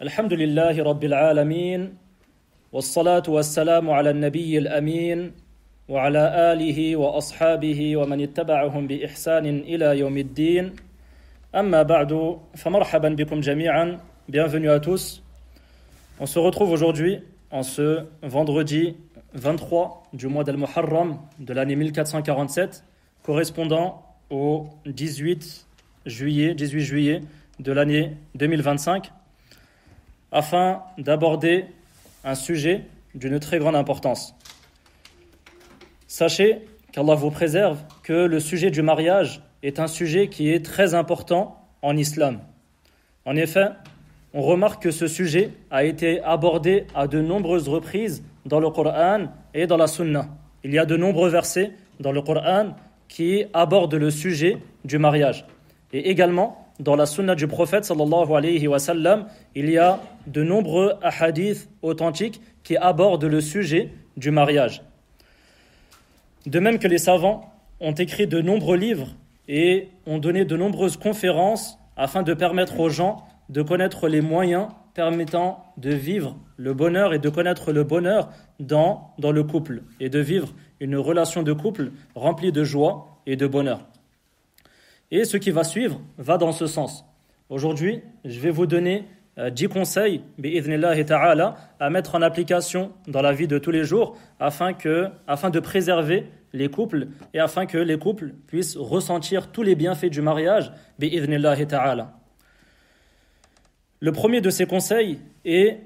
الحمد لله رب العالمين والصلاة والسلام على النبي الأمين وعلى آله وأصحابه ومن اتبعهم بإحسان إلى يوم الدين أما بعد فمرحبا بكم جميعا. Bienvenue à tous. On se retrouve aujourd'hui en ce vendredi 23 du mois d'Al-Muharram de l'année 1447 correspondant au 18 juillet de l'année 2025 afin d'aborder un sujet d'une très grande importance. Sachez qu'Allah vous préserve que le sujet du mariage est un sujet qui est très important en islam. En effet, on remarque que ce sujet a été abordé à de nombreuses reprises dans le Coran et dans la Sunna. Il y a de nombreux versets dans le Coran qui abordent le sujet du mariage. Et également, dans la Sunna du prophète sallallahu alayhi wa sallam, il y a de nombreux hadiths authentiques qui abordent le sujet du mariage. De même que les savants ont écrit de nombreux livres et ont donné de nombreuses conférences afin de permettre aux gens de connaître les moyens permettant de vivre le bonheur et de connaître le bonheur dans le couple et de vivre une relation de couple remplie de joie et de bonheur. Et ce qui va suivre va dans ce sens. Aujourd'hui, je vais vous donner 10 conseils bi'idhnillahi ta'ala à mettre en application dans la vie de tous les jours afin de préserver les couples et afin que les couples puissent ressentir tous les bienfaits du mariage bi'idhnillahi ta'ala. Le premier de ces conseils est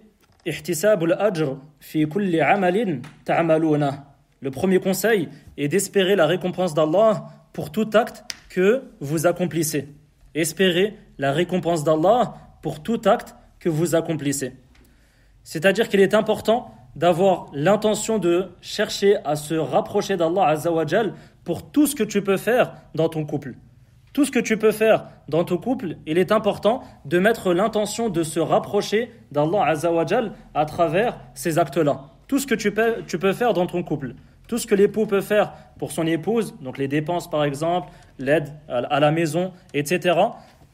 ihtisabul ajr fi kulli amalin ta'maluna. Le premier conseil est d'espérer la récompense d'Allah pour tout acte que vous accomplissez. Espérez la récompense d'Allah pour tout acte que vous accomplissez. C'est-à-dire qu'il est important d'avoir l'intention de chercher à se rapprocher d'Allah Azza wa Jal pour tout ce que tu peux faire dans ton couple. Tout ce que tu peux faire dans ton couple, il est important de mettre l'intention de se rapprocher d'Allah Azza wa Jal à travers ces actes-là. Tout ce que tu peux faire dans ton couple. Tout ce que l'époux peut faire pour son épouse, donc les dépenses par exemple, l'aide à la maison, etc.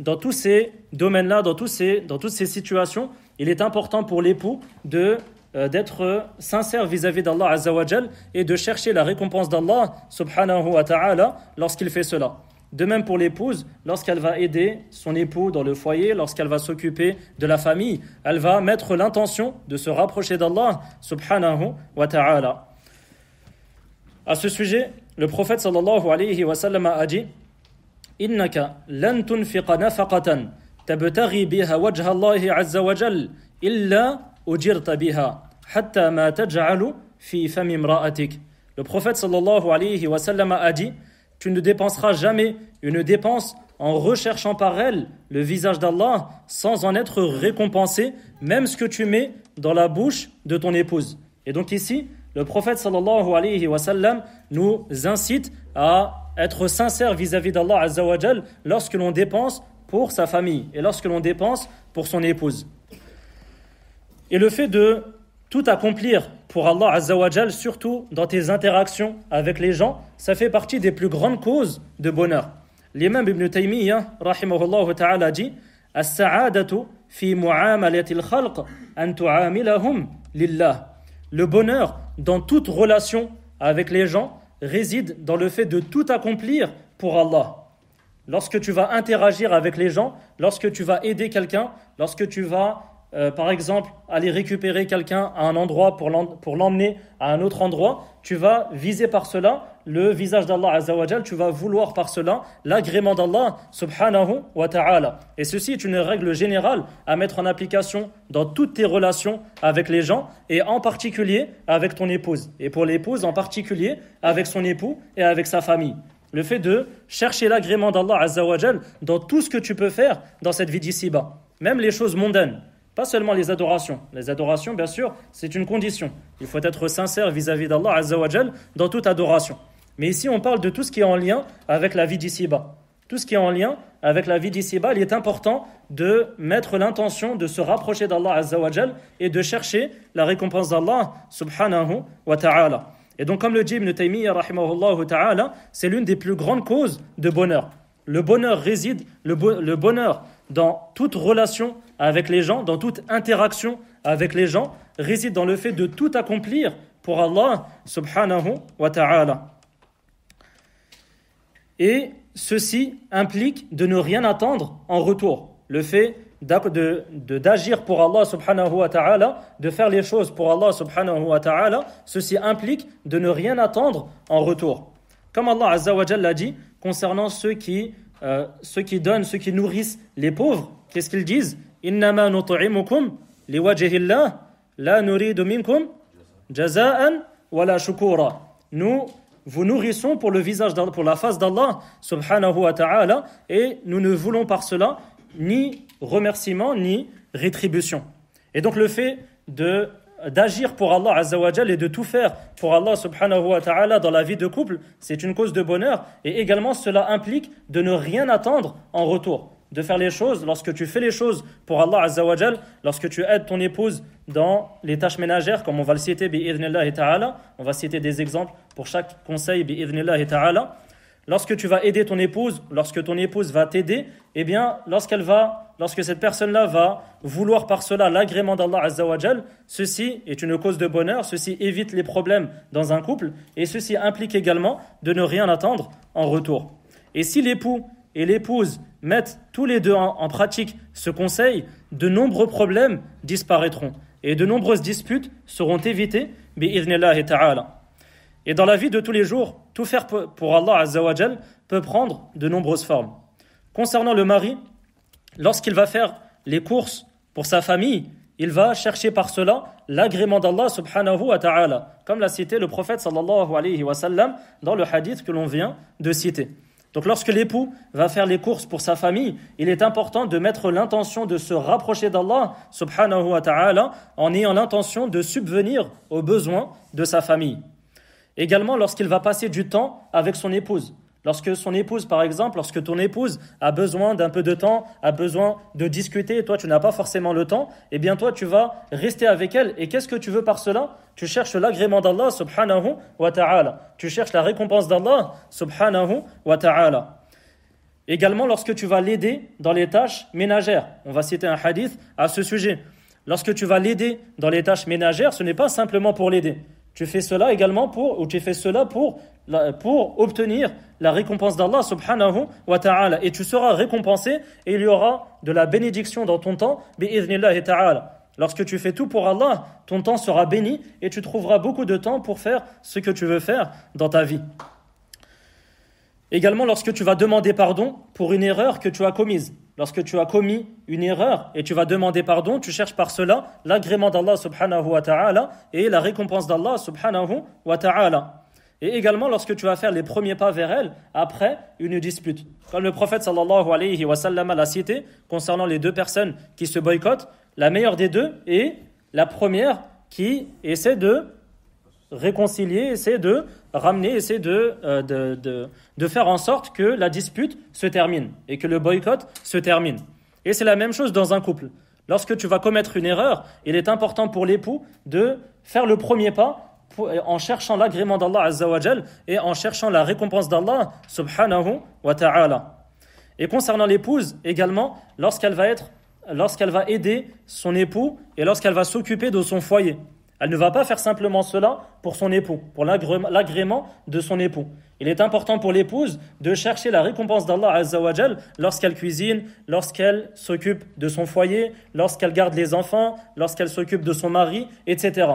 Dans tous ces domaines-là, dans toutes ces situations, il est important pour l'époux d'être sincère vis-à-vis d'Allah Azza wa Jal et de chercher la récompense d'Allah subhanahu wa ta'ala lorsqu'il fait cela. De même pour l'épouse, lorsqu'elle va aider son époux dans le foyer, lorsqu'elle va s'occuper de la famille, elle va mettre l'intention de se rapprocher d'Allah subhanahu wa ta'ala. À ce sujet, le prophète sallallahu alayhi wa sallam a dit Innaka lan tunfiqa nafaqatan tabtaghi biha wajha Allah azza wa jal illa ujirta biha hatta ma taj'alu fi fami imra'atik. Le prophète sallallahu alayhi wa sallam a dit Tu ne dépenseras jamais une dépense en recherchant par elle le visage d'Allah sans en être récompensé, même ce que tu mets dans la bouche de ton épouse. Et donc ici, le prophète sallallahu alayhi wa sallam nous incite à être sincère vis-à-vis d'Allah Azza wa Jal lorsque l'on dépense pour sa famille et lorsque l'on dépense pour son épouse. Et le fait de tout accomplir pour Allah Azza wa Jal, surtout dans tes interactions avec les gens, ça fait partie des plus grandes causes de bonheur. L'imam Ibn Taymiyyah, rahimahullah ta'ala, dit « As-sa'adatu fi mu'amalati al-khalq an tu'amilahum lillah » Le bonheur dans toute relation avec les gens réside dans le fait de tout accomplir pour Allah. Lorsque tu vas interagir avec les gens, lorsque tu vas aider quelqu'un, lorsque tu vas, par exemple, aller récupérer quelqu'un à un endroit pour l'emmener à un autre endroit, tu vas viser par cela le visage d'Allah Azza wa Jal, tu vas vouloir par cela l'agrément d'Allah subhanahu wa ta'ala. Et ceci est une règle générale à mettre en application dans toutes tes relations avec les gens et en particulier avec ton épouse. Et pour l'épouse en particulier avec son époux et avec sa famille. Le fait de chercher l'agrément d'Allah Azza wa Jal dans tout ce que tu peux faire dans cette vie d'ici-bas. Même les choses mondaines. Pas seulement les adorations. Les adorations, bien sûr, c'est une condition. Il faut être sincère vis-à-vis d'Allah Azza wa Jal dans toute adoration. Mais ici, on parle de tout ce qui est en lien avec la vie d'ici-bas. Tout ce qui est en lien avec la vie d'ici-bas, il est important de mettre l'intention de se rapprocher d'Allah Azza wa Jal et de chercher la récompense d'Allah subhanahu wa ta'ala. Et donc, comme le dit Ibn Taymiyyah, rahimahullah ta'ala, c'est l'une des plus grandes causes de bonheur. Le bonheur réside, le bonheur dans toute relation avec les gens, dans toute interaction avec les gens, réside dans le fait de tout accomplir pour Allah subhanahu wa ta'ala. Et ceci implique de ne rien attendre en retour. Le fait d'agir pour Allah subhanahu wa ta'ala, de faire les choses pour Allah subhanahu wa ta'ala, ceci implique de ne rien attendre en retour. Comme Allah azza wa jalla l'a dit concernant ceux qui donnent, ceux qui nourrissent les pauvres, qu'est-ce qu'ils disent? Innama nut'imukum liwajhillah la nuridu minkum jaza'an wala shukura. Nous vous nourrissons pour le visage d'Allah, pour la face d'Allah subhanahu wa ta'ala, et nous ne voulons par cela ni remerciement ni rétribution. Et donc le fait d'agir pour Allah azza wa jalla et de tout faire pour Allah subhanahu wa ta'ala dans la vie de couple, c'est une cause de bonheur, et également cela implique de ne rien attendre en retour. De faire les choses, lorsque tu fais les choses pour Allah azza wa jalla, lorsque tu aides ton épouse dans les tâches ménagères, comme on va le citer bi'idhnillahi ta'ala, on va citer des exemples pour chaque conseil bi'idhnillahi ta'ala. Lorsque tu vas aider ton épouse, lorsque ton épouse va t'aider, eh bien, lorsque cette personne-là va vouloir par cela l'agrément d'Allah azza wa jalla, ceci est une cause de bonheur, ceci évite les problèmes dans un couple, et ceci implique également de ne rien attendre en retour. Et si l'époux et l'épouse mettent tous les deux en pratique ce conseil, de nombreux problèmes disparaîtront et de nombreuses disputes seront évitées bi'idhnillahi ta'ala. Et dans la vie de tous les jours, tout faire pour Allah azza wa jalla peut prendre de nombreuses formes. Concernant le mari, lorsqu'il va faire les courses pour sa famille, il va chercher par cela l'agrément d'Allah subhanahu wa ta'ala, comme l'a cité le prophète sallallahu alayhi wa sallam dans le hadith que l'on vient de citer. Donc lorsque l'époux va faire les courses pour sa famille, il est important de mettre l'intention de se rapprocher d'Allah subhanahu wa ta'ala en ayant l'intention de subvenir aux besoins de sa famille. Également lorsqu'il va passer du temps avec son épouse. Lorsque son épouse, par exemple, lorsque ton épouse a besoin d'un peu de temps, a besoin de discuter, et toi tu n'as pas forcément le temps, eh bien toi tu vas rester avec elle. Et qu'est-ce que tu veux par cela? Tu cherches l'agrément d'Allah subhanahu wa ta'ala. Tu cherches la récompense d'Allah subhanahu wa ta'ala. Également lorsque tu vas l'aider dans les tâches ménagères. On va citer un hadith à ce sujet. Lorsque tu vas l'aider dans les tâches ménagères, ce n'est pas simplement pour l'aider. Tu fais cela également pour obtenir la récompense d'Allah subhanahu wa ta'ala. Et tu seras récompensé et il y aura de la bénédiction dans ton temps, bi'idhnillahi ta'ala. Lorsque tu fais tout pour Allah, ton temps sera béni et tu trouveras beaucoup de temps pour faire ce que tu veux faire dans ta vie. Également, lorsque tu vas demander pardon pour une erreur que tu as commise. Lorsque tu as commis une erreur et tu vas demander pardon, tu cherches par cela l'agrément d'Allah subhanahu wa ta'ala et la récompense d'Allah subhanahu wa ta'ala. Et également lorsque tu vas faire les premiers pas vers elle après une dispute. Comme le prophète sallallahu alayhi wa sallam l'a cité concernant les deux personnes qui se boycottent, la meilleure des deux est la première qui essaie de réconcilier, essaie de ramener, essaie de faire en sorte que la dispute se termine et que le boycott se termine. Et c'est la même chose dans un couple. Lorsque tu vas commettre une erreur, il est important pour l'époux de faire le premier pas en cherchant l'agrément d'Allah azza wa jal et en cherchant la récompense d'Allah subhanahu wa ta'ala. Et concernant l'épouse également, lorsqu'elle va aider son époux et lorsqu'elle va s'occuper de son foyer. Elle ne va pas faire simplement cela pour son époux, pour l'agrément de son époux. Il est important pour l'épouse de chercher la récompense d'Allah azza wa jal lorsqu'elle cuisine, lorsqu'elle s'occupe de son foyer, lorsqu'elle garde les enfants, lorsqu'elle s'occupe de son mari, etc.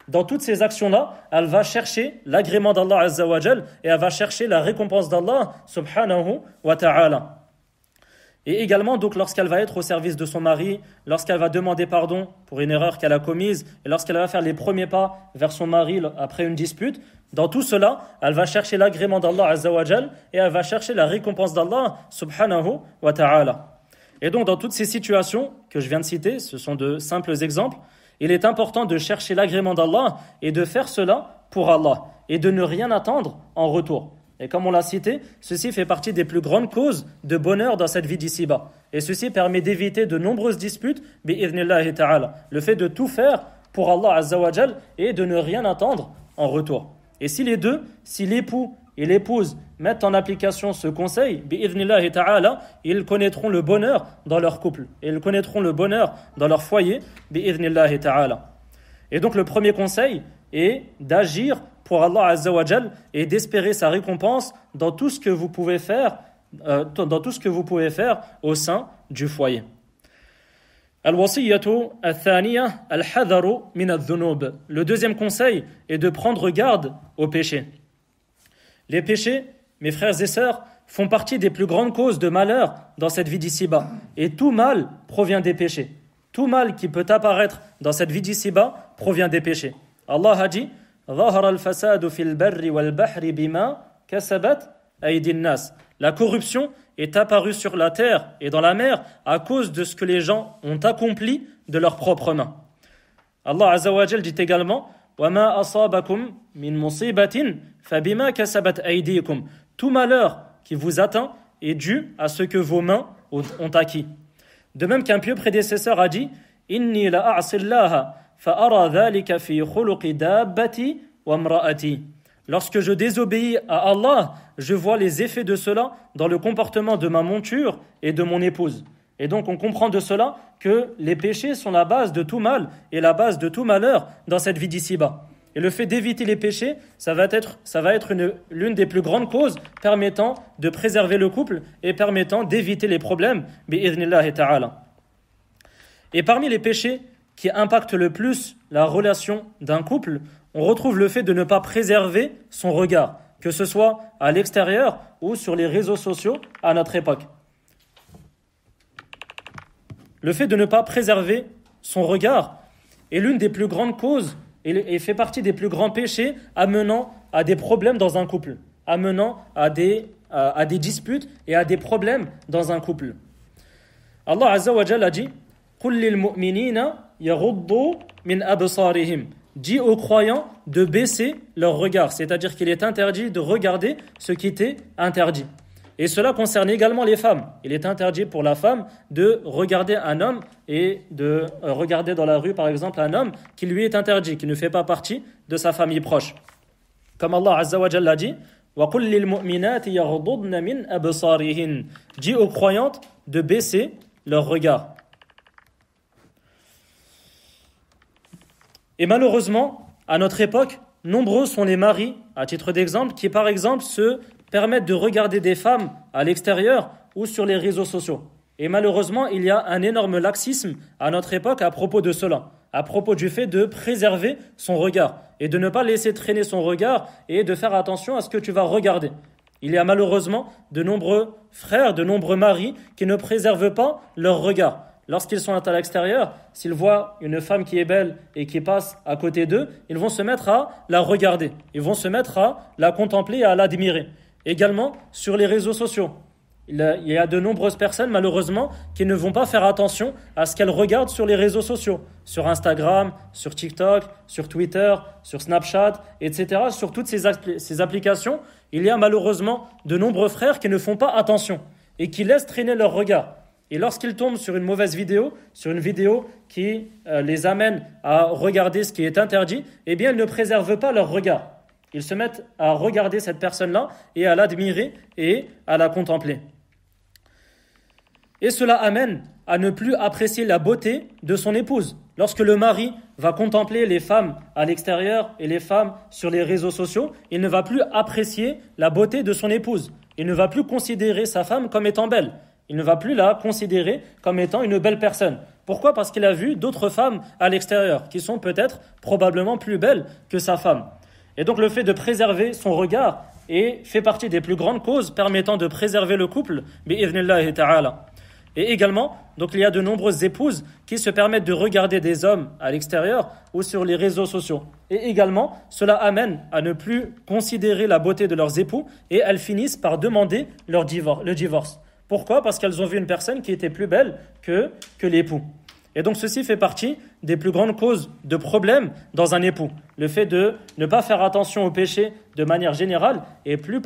Dans toutes ces actions-là, elle va chercher l'agrément d'Allah azza wa jal et elle va chercher la récompense d'Allah subhanahu wa ta'ala. Et également, donc, lorsqu'elle va être au service de son mari, lorsqu'elle va demander pardon pour une erreur qu'elle a commise, et lorsqu'elle va faire les premiers pas vers son mari après une dispute, dans tout cela, elle va chercher l'agrément d'Allah azza wa jal et elle va chercher la récompense d'Allah subhanahu wa ta'ala. Et donc, dans toutes ces situations que je viens de citer, ce sont de simples exemples, il est important de chercher l'agrément d'Allah et de faire cela pour Allah et de ne rien attendre en retour. Et comme on l'a cité, ceci fait partie des plus grandes causes de bonheur dans cette vie d'ici-bas. Et ceci permet d'éviter de nombreuses disputes, bi'idhnillahi ta'ala. Le fait de tout faire pour Allah azza wa jal et de ne rien attendre en retour. Et si les deux, si l'époux et l'épouse mettent en application ce conseil, bi'idhnillahi ta'ala, ils connaîtront le bonheur dans leur couple. Et ils connaîtront le bonheur dans leur foyer, bi'idhnillahi ta'ala. Et donc le premier conseil est d'agir pour Allah Azza wa Jal et d'espérer sa récompense dans tout ce que vous pouvez faire, au sein du foyer. Al-wasiyyatu al-thaniya al-hadaru min al-dhunub. Le deuxième conseil est de prendre garde aux péchés. Les péchés, mes frères et sœurs, font partie des plus grandes causes de malheur dans cette vie d'ici-bas. Et tout mal provient des péchés. Tout mal qui peut apparaître dans cette vie d'ici-bas provient des péchés. Allah a dit ظهر الفساد في البر والبحر بما كسبت أيدي الناس. La corruption est apparue sur la terre et dans la mer à cause de ce que les gens ont accompli de leurs propres mains. Allah Azza wa Jal dit également وَمَا أَصَابَكُمْ مِنْ مُصِيبَةٍ فَبِمَا كَسَبَتْ أَيْدِيكُمْ. Tout malheur qui vous atteint est dû à ce que vos mains ont acquis. De même qu'un pieux prédécesseur a dit إِنِّي لَأَعْصِ اللَّهَ فَأَرَى ذَلِكَ فِي خُلُقِ دَابَّتِي وَامْرَأَتِي. Lorsque je désobéis à Allah, je vois les effets de cela dans le comportement de ma monture et de mon épouse. Et donc on comprend de cela que les péchés sont la base de tout mal et la base de tout malheur dans cette vie d'ici-bas. Et le fait d'éviter les péchés, ça va être l'une des plus grandes causes permettant de préserver le couple et permettant d'éviter les problèmes. Bi'idhnillahi ta'ala. Et parmi les péchés qui impactent le plus la relation d'un couple, on retrouve le fait de ne pas préserver son regard, que ce soit à l'extérieur ou sur les réseaux sociaux à notre époque. Le fait de ne pas préserver son regard est l'une des plus grandes causes et fait partie des plus grands péchés amenant à des problèmes dans un couple, amenant à des disputes et à des problèmes dans un couple. Allah Azza wa Jalla a dit قُلْ لِلْمُؤْمِنِينَ يَغُضُّوا مِنْ أَبْصَارِهِمْ. Dit aux croyants de baisser leur regard, c'est-à-dire qu'il est interdit de regarder ce qui était interdit. Et cela concerne également les femmes. Il est interdit pour la femme de regarder un homme et de regarder dans la rue, par exemple, un homme qui lui est interdit, qui ne fait pas partie de sa famille proche. Comme Allah Azza wa Jalla dit وَقُلْ لِلْمُؤْمِنَاتِ يَغْضُضْنَ مِنْ أَبْصَارِهِنْ. Dit aux croyantes de baisser leur regard. Et malheureusement, à notre époque, nombreux sont les maris, à titre d'exemple, qui par exemple se permettent de regarder des femmes à l'extérieur ou sur les réseaux sociaux. Et malheureusement, il y a un énorme laxisme à notre époque à propos de cela, à propos du fait de préserver son regard et de ne pas laisser traîner son regard et de faire attention à ce que tu vas regarder. Il y a malheureusement de nombreux frères, de nombreux maris qui ne préservent pas leur regard. Lorsqu'ils sont à l'extérieur, s'ils voient une femme qui est belle et qui passe à côté d'eux, ils vont se mettre à la regarder. Ils vont se mettre à la contempler et à l'admirer. Également sur les réseaux sociaux. Il y a de nombreuses personnes, malheureusement, qui ne vont pas faire attention à ce qu'elles regardent sur les réseaux sociaux. Sur Instagram, sur TikTok, sur Twitter, sur Snapchat, etc. Sur toutes ces applications, il y a malheureusement de nombreux frères qui ne font pas attention et qui laissent traîner leur regard. Et lorsqu'ils tombent sur une mauvaise vidéo, sur une vidéo qui les amène à regarder ce qui est interdit, eh bien, ils ne préservent pas leur regard. Ils se mettent à regarder cette personne-là et à l'admirer et à la contempler. Et cela amène à ne plus apprécier la beauté de son épouse. Lorsque le mari va contempler les femmes à l'extérieur et les femmes sur les réseaux sociaux, il ne va plus apprécier la beauté de son épouse. Il ne va plus considérer sa femme comme étant belle. Il ne va plus la considérer comme étant une belle personne. Pourquoi ? Parce qu'il a vu d'autres femmes à l'extérieur qui sont peut-être probablement plus belles que sa femme. Et donc le fait de préserver son regard fait partie des plus grandes causes permettant de préserver le couple, bi'idhnillahi ta'ala. Et également, donc il y a de nombreuses épouses qui se permettent de regarder des hommes à l'extérieur ou sur les réseaux sociaux. Et également, cela amène à ne plus considérer la beauté de leurs époux et elles finissent par demander le divorce. Pourquoi ? Parce qu'elles ont vu une personne qui était plus belle que l'époux. Et donc ceci fait partie des plus grandes causes de problèmes dans un époux. Le fait de ne pas faire attention aux péchés de manière générale et plus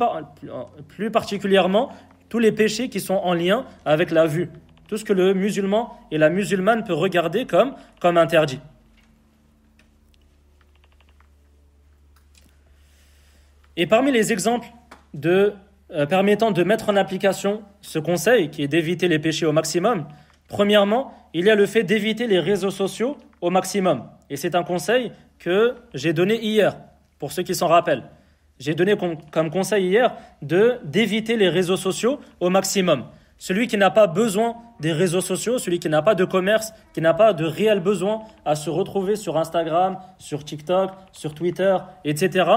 particulièrement tous les péchés qui sont en lien avec la vue. Tout ce que le musulman et la musulmane peut regarder comme interdit. Et parmi les exemples de permettant de mettre en application ce conseil qui est d'éviter les péchés au maximum, premièrement, il y a le fait d'éviter les réseaux sociaux au maximum. Et c'est un conseil que j'ai donné hier, pour ceux qui s'en rappellent. J'ai donné comme conseil hier d'éviter les réseaux sociaux au maximum. Celui qui n'a pas besoin des réseaux sociaux, celui qui n'a pas de commerce, qui n'a pas de réel besoin à se retrouver sur Instagram, sur TikTok, sur Twitter, etc.,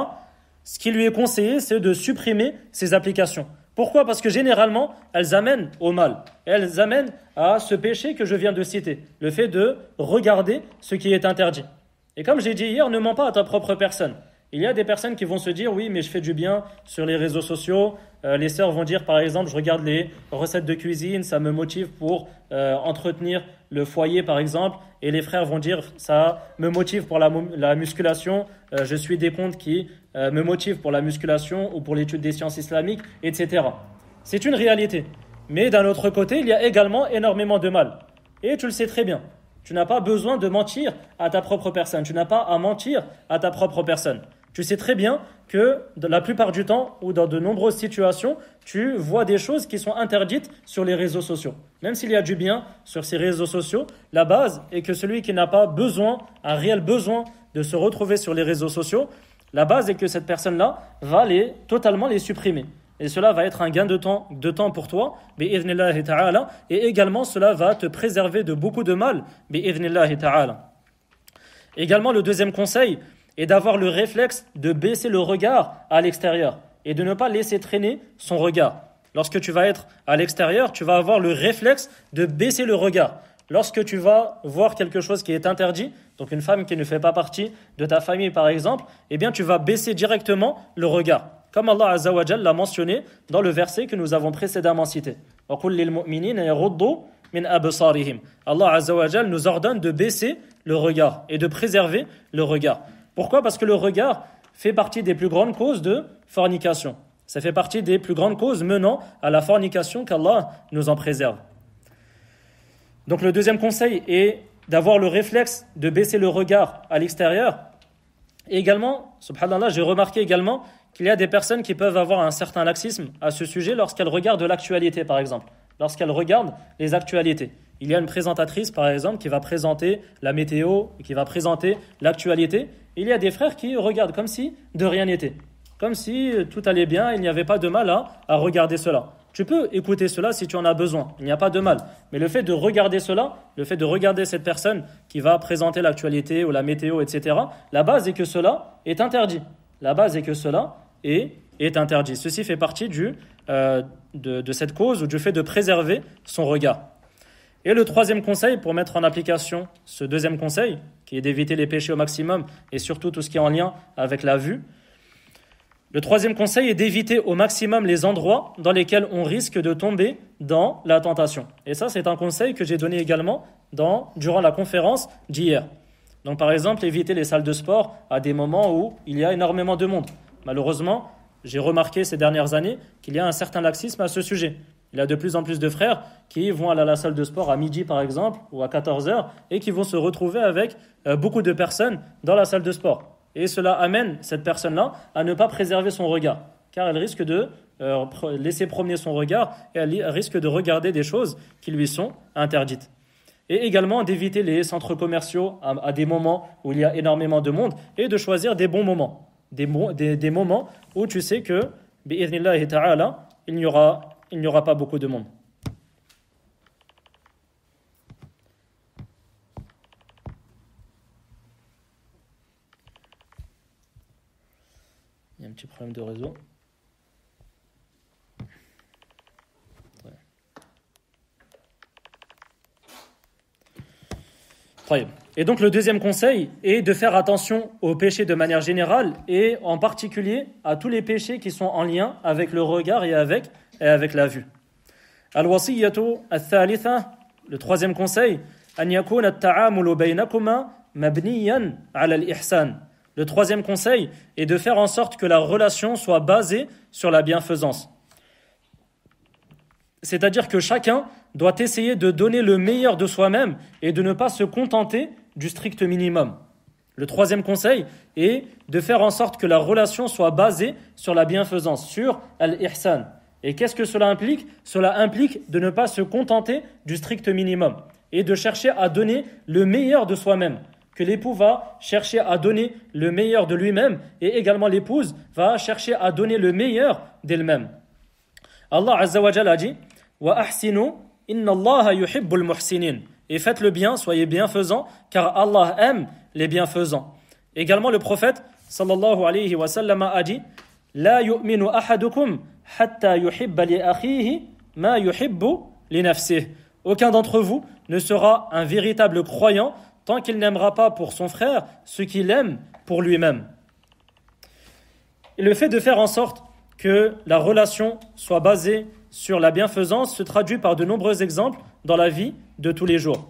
ce qui lui est conseillé, c'est de supprimer ces applications. Pourquoi ? Parce que généralement, elles amènent au mal. Elles amènent à ce péché que je viens de citer, le fait de regarder ce qui est interdit. Et comme j'ai dit hier, ne mens pas à ta propre personne. Il y a des personnes qui vont se dire, oui, mais je fais du bien sur les réseaux sociaux. Les sœurs vont dire, par exemple, je regarde les recettes de cuisine, ça me motive pour entretenir le foyer, par exemple. Et les frères vont dire, ça me motive pour la musculation. Je suis des comptes qui me motivent pour la musculation ou pour l'étude des sciences islamiques, etc. C'est une réalité. Mais d'un autre côté, il y a également énormément de mal. Et tu le sais très bien. Tu n'as pas besoin de mentir à ta propre personne. Tu n'as pas à mentir à ta propre personne. Tu sais très bien que la plupart du temps ou dans de nombreuses situations, tu vois des choses qui sont interdites sur les réseaux sociaux. Même s'il y a du bien sur ces réseaux sociaux, la base est que celui qui n'a pas besoin, un réel besoin de se retrouver sur les réseaux sociaux, la base est que cette personne-là va totalement les supprimer. Et cela va être un gain de temps pour toi, bi'idhnillahi ta'ala, et également cela va te préserver de beaucoup de mal, bi'idhnillahi ta'ala. Également, le deuxième conseil est d'avoir le réflexe de baisser le regard à l'extérieur et de ne pas laisser traîner son regard. Lorsque tu vas être à l'extérieur, tu vas avoir le réflexe de baisser le regard. Lorsque tu vas voir quelque chose qui est interdit, donc une femme qui ne fait pas partie de ta famille par exemple, eh bien tu vas baisser directement le regard. Comme Allah Azza wa Jalla l'a mentionné dans le verset que nous avons précédemment cité. وَقُلْ لِلْمُؤْمِنِينَ يَغُضُّوا مِنْ أَبْصَارِهِمْ. Allah Azza wa Jalla nous ordonne de baisser le regard et de préserver le regard. Pourquoi ? Parce que le regard fait partie des plus grandes causes de fornication. Ça fait partie des plus grandes causes menant à la fornication, qu'Allah nous en préserve. Donc le deuxième conseil est d'avoir le réflexe de baisser le regard à l'extérieur. Et également, subhanallah, j'ai remarqué également qu'il y a des personnes qui peuvent avoir un certain laxisme à ce sujet lorsqu'elles regardent l'actualité, par exemple. Lorsqu'elles regardent les actualités. Il y a une présentatrice, par exemple, qui va présenter la météo, qui va présenter l'actualité. Il y a des frères qui regardent comme si de rien n'était. Comme si tout allait bien, il n'y avait pas de mal à regarder cela. Tu peux écouter cela si tu en as besoin, il n'y a pas de mal. Mais le fait de regarder cela, le fait de regarder cette personne qui va présenter l'actualité ou la météo, etc., la base est que cela est interdit. La base est que cela est interdit. Ceci fait partie de cette cause ou du fait de préserver son regard. Et le troisième conseil, pour mettre en application ce deuxième conseil, qui est d'éviter les péchés au maximum et surtout tout ce qui est en lien avec la vue, le troisième conseil est d'éviter au maximum les endroits dans lesquels on risque de tomber dans la tentation. Et ça, c'est un conseil que j'ai donné également durant la conférence d'hier. Donc par exemple, éviter les salles de sport à des moments où il y a énormément de monde. Malheureusement, j'ai remarqué ces dernières années qu'il y a un certain laxisme à ce sujet. Il y a de plus en plus de frères qui vont aller à la salle de sport à midi par exemple ou à 14h et qui vont se retrouver avec beaucoup de personnes dans la salle de sport. Et cela amène cette personne-là à ne pas préserver son regard, car elle risque de laisser promener son regard et elle risque de regarder des choses qui lui sont interdites. Et également d'éviter les centres commerciaux à des moments où il y a énormément de monde et de choisir des bons moments, des moments où tu sais que, bi'idhnillahi ta'ala, il n'y aura pas beaucoup de monde. Il y a un petit problème de réseau. Ouais. Et donc le deuxième conseil est de faire attention aux péchés de manière générale et en particulier à tous les péchés qui sont en lien avec le regard et avec la vue. Al-wasiyyatu al-thalitha, le troisième conseil, an yakuna at-ta'amulu baynakuma mabniyan 'ala al-ihsan. Le troisième conseil est de faire en sorte que la relation soit basée sur la bienfaisance. C'est-à-dire que chacun doit essayer de donner le meilleur de soi-même et de ne pas se contenter du strict minimum. Le troisième conseil est de faire en sorte que la relation soit basée sur la bienfaisance, sur al-ihsan. Et qu'est-ce que cela implique? Cela implique de ne pas se contenter du strict minimum et de chercher à donner le meilleur de soi-même. Que l'époux va chercher à donner le meilleur de lui-même et également l'épouse va chercher à donner le meilleur d'elle-même. Allah Azza wa Jalla a dit wa ahsinu inna Allah yuhibbul muhsinin. Et faites le bien, soyez bienfaisants, car Allah aime les bienfaisants. Également, le prophète, sallallahu alayhi wa sallam, a dit la yu'minu ahadukum hatta yuhibba li akhihi ma yuhibbu li nafsihi. Aucun d'entre vous ne sera un véritable croyant tant qu'il n'aimera pas pour son frère ce qu'il aime pour lui-même. Et le fait de faire en sorte que la relation soit basée sur la bienfaisance se traduit par de nombreux exemples dans la vie de tous les jours.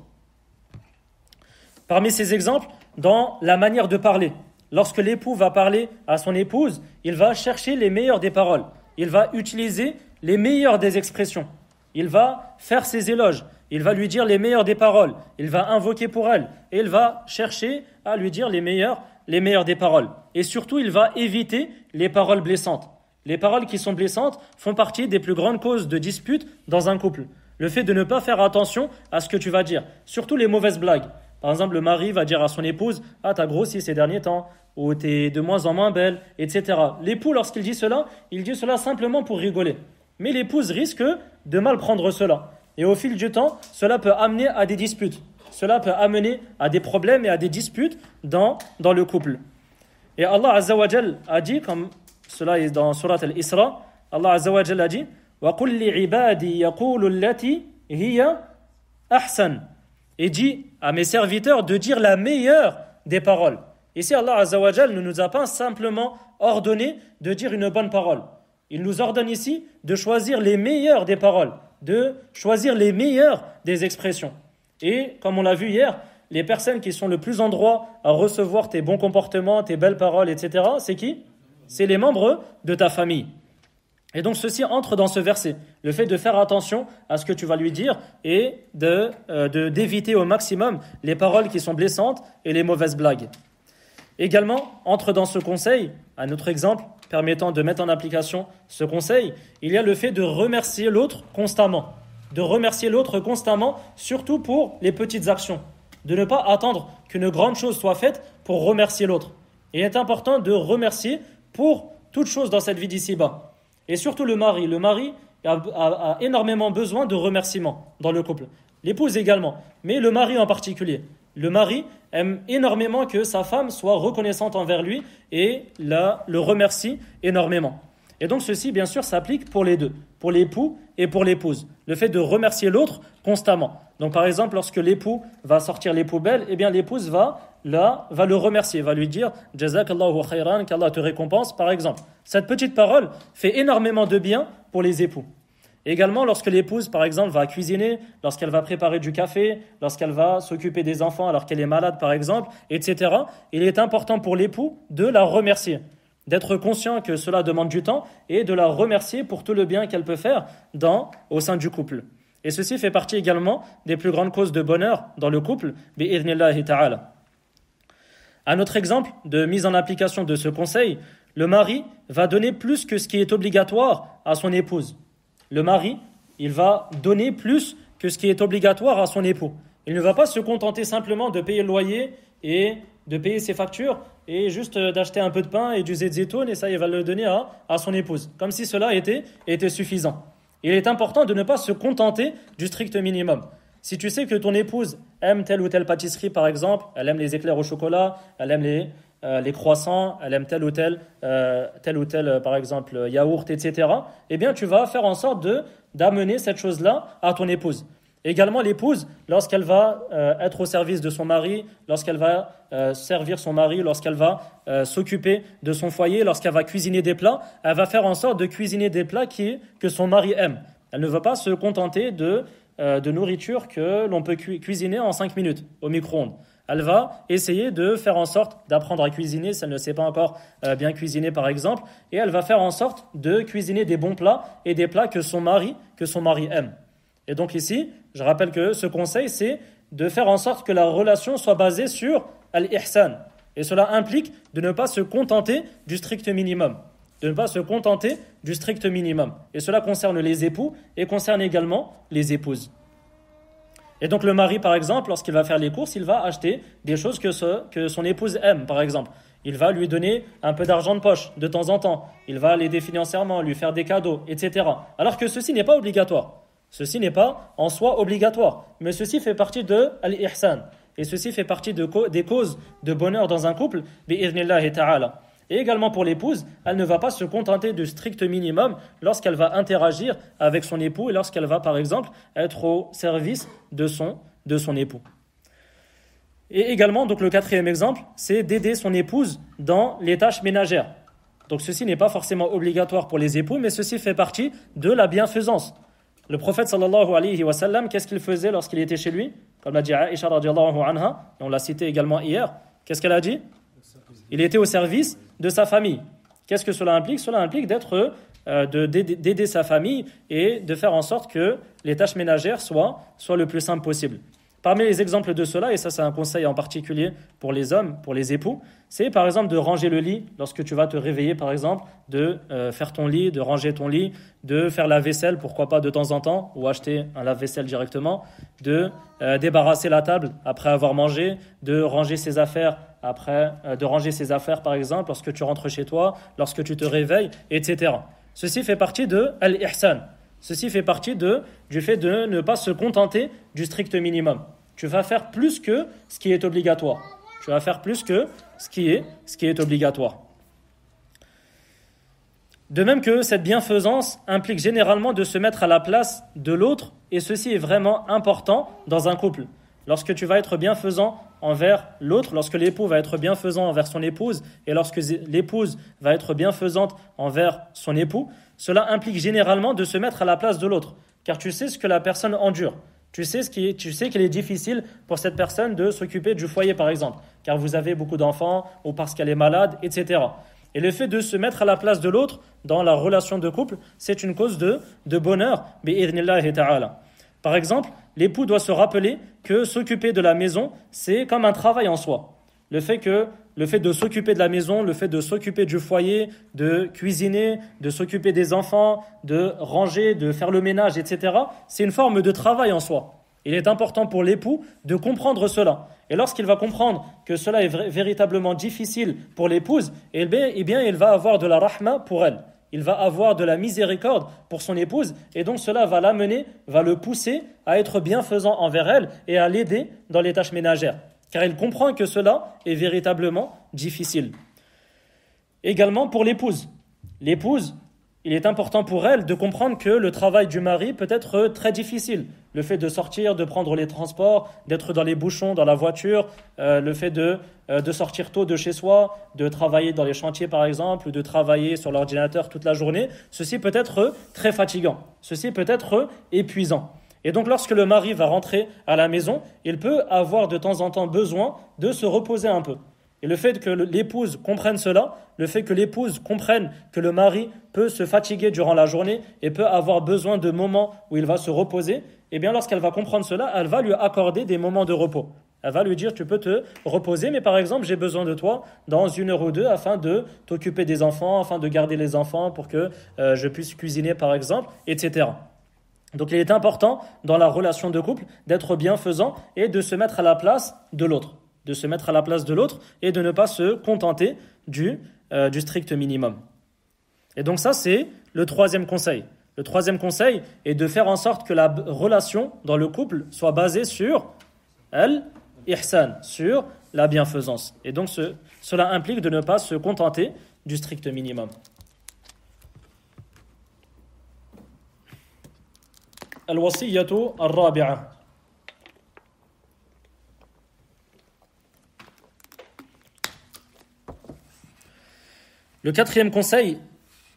Parmi ces exemples, dans la manière de parler. Lorsque l'époux va parler à son épouse, il va chercher les meilleures des paroles. Il va utiliser les meilleures des expressions. Il va faire ses éloges. Il va lui dire les meilleures des paroles. Il va invoquer pour elle. Et il va chercher à lui dire les meilleures des paroles. Et surtout, il va éviter les paroles blessantes. Les paroles qui sont blessantes font partie des plus grandes causes de disputes dans un couple. Le fait de ne pas faire attention à ce que tu vas dire. Surtout les mauvaises blagues. Par exemple, le mari va dire à son épouse « Ah, t'as grossi ces derniers temps » ou « T'es de moins en moins belle », etc. L'époux, lorsqu'il dit cela, il dit cela simplement pour rigoler. Mais l'épouse risque de mal prendre cela. Et au fil du temps, cela peut amener à des disputes. Cela peut amener à des problèmes et à des disputes dans le couple. Et Allah Azza wa Jal a dit, comme cela est dans Surat Al-Isra, Allah Azza wa Jal a dit وَقُلْ لِعِبَادِي يَقُولُ الَّتِي هِيَ أَحْسَنُ. Et dit à mes serviteurs de dire la meilleure des paroles. Ici, Allah Azza wa Jal ne nous a pas simplement ordonné de dire une bonne parole. Il nous ordonne ici de choisir les meilleures des paroles, de choisir les meilleures des expressions. Et comme on l'a vu hier, les personnes qui sont le plus en droit à recevoir tes bons comportements, tes belles paroles, etc., c'est qui? C'est les membres de ta famille. Et donc ceci entre dans ce verset, le fait de faire attention à ce que tu vas lui dire et d'éviter au maximum les paroles qui sont blessantes et les mauvaises blagues. Également, entre dans ce conseil, un autre exemple permettant de mettre en application ce conseil, il y a le fait de remercier l'autre constamment. De remercier l'autre constamment, surtout pour les petites actions. De ne pas attendre qu'une grande chose soit faite pour remercier l'autre. Il est important de remercier pour toute chose dans cette vie d'ici-bas. Et surtout le mari a énormément besoin de remerciements dans le couple. L'épouse également, mais le mari en particulier. Le mari aime énormément que sa femme soit reconnaissante envers lui et le remercie énormément. Et donc ceci, bien sûr, s'applique pour les deux, pour l'époux et pour l'épouse. Le fait de remercier l'autre constamment. Donc par exemple, lorsque l'époux va sortir les poubelles, eh bien l'épouse va le remercier, va lui dire « Jazakallahu khayran », qu'Allah te récompense, par exemple. Cette petite parole fait énormément de bien pour les époux. Également, lorsque l'épouse, par exemple, va cuisiner, lorsqu'elle va préparer du café, lorsqu'elle va s'occuper des enfants alors qu'elle est malade, par exemple, etc., il est important pour l'époux de la remercier, d'être conscient que cela demande du temps et de la remercier pour tout le bien qu'elle peut faire au sein du couple. Et ceci fait partie également des plus grandes causes de bonheur dans le couple, bi'idhnillahi ta'ala. Un autre exemple de mise en application de ce conseil, le mari va donner plus que ce qui est obligatoire à son épouse. Le mari, il va donner plus que ce qui est obligatoire à son époux. Il ne va pas se contenter simplement de payer le loyer et de payer ses factures et juste d'acheter un peu de pain et du zeytoun et ça, il va le donner à son épouse, comme si cela était suffisant. Il est important de ne pas se contenter du strict minimum. Si tu sais que ton épouse aime telle ou telle pâtisserie, par exemple, elle aime les éclairs au chocolat, elle aime les croissants, elle aime tel ou tel, par exemple, yaourt, etc., eh bien, tu vas faire en sorte d'amener cette chose-là à ton épouse. Également, l'épouse, lorsqu'elle va être au service de son mari, lorsqu'elle va servir son mari, lorsqu'elle va s'occuper de son foyer, lorsqu'elle va cuisiner des plats, elle va faire en sorte de cuisiner des plats que son mari aime. Elle ne va pas se contenter de nourriture que l'on peut cuisiner en 5 minutes au micro-ondes. Elle va essayer de faire en sorte d'apprendre à cuisiner si elle ne sait pas encore bien cuisiner, par exemple, et elle va faire en sorte de cuisiner des bons plats et des plats que son mari aime. Et donc ici, je rappelle que ce conseil, c'est de faire en sorte que la relation soit basée sur al-ihsan. Et cela implique de ne pas se contenter du strict minimum. de ne pas se contenter du strict minimum. Et cela concerne les époux et concerne également les épouses. Et donc le mari, par exemple, lorsqu'il va faire les courses, il va acheter des choses que son épouse aime, par exemple. Il va lui donner un peu d'argent de poche de temps en temps. Il va l'aider financièrement, lui faire des cadeaux, etc. Alors que ceci n'est pas obligatoire. Ceci n'est pas en soi obligatoire. Mais ceci fait partie de al-ihsan. Et ceci fait partie des causes de bonheur dans un couple, bi'idhnillahi ta'ala. Et également pour l'épouse, elle ne va pas se contenter du strict minimum lorsqu'elle va interagir avec son époux et lorsqu'elle va, par exemple, être au service de son époux. Et également, donc le quatrième exemple, c'est d'aider son épouse dans les tâches ménagères. Donc ceci n'est pas forcément obligatoire pour les époux, mais ceci fait partie de la bienfaisance. Le prophète sallallahu alayhi wa sallam, qu'est-ce qu'il faisait lorsqu'il était chez lui? Comme l'a dit Aïcha radiyallahu anha, et on l'a cité également hier, qu'est-ce qu'elle a dit? Il était au service de sa famille. Qu'est-ce que cela implique? Cela implique d'aider sa famille et de faire en sorte que les tâches ménagères soient le plus simples possible. Parmi les exemples de cela, et ça c'est un conseil en particulier pour les hommes, pour les époux, c'est par exemple de ranger le lit lorsque tu vas te réveiller par exemple, de faire ton lit, de ranger ton lit, de faire la vaisselle, pourquoi pas de temps en temps, ou acheter un lave-vaisselle directement, de débarrasser la table après avoir mangé, de ranger ses affaires par exemple lorsque tu rentres chez toi, lorsque tu te réveilles, etc. Ceci fait partie de al-ihsan. Ceci fait partie du fait de ne pas se contenter du strict minimum. Tu vas faire plus que ce qui est obligatoire. Tu vas faire plus que ce qui est obligatoire. De même que cette bienfaisance implique généralement de se mettre à la place de l'autre, et ceci est vraiment important dans un couple. Lorsque tu vas être bienfaisant envers l'autre, lorsque l'époux va être bienfaisant envers son épouse, et lorsque l'épouse va être bienfaisante envers son époux, cela implique généralement de se mettre à la place de l'autre, car tu sais ce que la personne endure. Tu sais qu'il est difficile pour cette personne de s'occuper du foyer, par exemple, car vous avez beaucoup d'enfants, ou parce qu'elle est malade, etc. Et le fait de se mettre à la place de l'autre dans la relation de couple, c'est une cause de bonheur, bi'idhnillahi ta'ala. Par exemple, l'époux doit se rappeler que s'occuper de la maison, c'est comme un travail en soi. Le fait de s'occuper de la maison, le fait de s'occuper du foyer, de cuisiner, de s'occuper des enfants, de ranger, de faire le ménage, etc., c'est une forme de travail en soi. Il est important pour l'époux de comprendre cela. Et lorsqu'il va comprendre que cela est véritablement difficile pour l'épouse, eh bien, il va avoir de la rahma pour elle. Il va avoir de la miséricorde pour son épouse, et donc cela va l'amener, va le pousser à être bienfaisant envers elle et à l'aider dans les tâches ménagères. Car il comprend que cela est véritablement difficile. Également pour l'épouse. L'épouse, il est important pour elle de comprendre que le travail du mari peut être très difficile. Le fait de sortir, de prendre les transports, d'être dans les bouchons, dans la voiture, le fait de sortir tôt de chez soi, de travailler dans les chantiers par exemple, ou de travailler sur l'ordinateur toute la journée, ceci peut être très fatigant, ceci peut être épuisant. Et donc lorsque le mari va rentrer à la maison, il peut avoir de temps en temps besoin de se reposer un peu. Et le fait que l'épouse comprenne cela, le fait que l'épouse comprenne que le mari peut se fatiguer durant la journée et peut avoir besoin de moments où il va se reposer, eh bien lorsqu'elle va comprendre cela, elle va lui accorder des moments de repos. Elle va lui dire, tu peux te reposer, mais par exemple, j'ai besoin de toi dans 1 heure ou 2 afin de t'occuper des enfants, afin de garder les enfants pour que je puisse cuisiner par exemple, etc. Donc il est important dans la relation de couple d'être bienfaisant et de se mettre à la place de l'autre. De se mettre à la place de l'autre et de ne pas se contenter du strict minimum. Et donc ça, c'est le troisième conseil. Le troisième conseil est de faire en sorte que la relation dans le couple soit basée sur al-ihsan, sur la bienfaisance. Et donc cela implique de ne pas se contenter du strict minimum. Al-wasiyyatu al-rabi'a. Le quatrième conseil,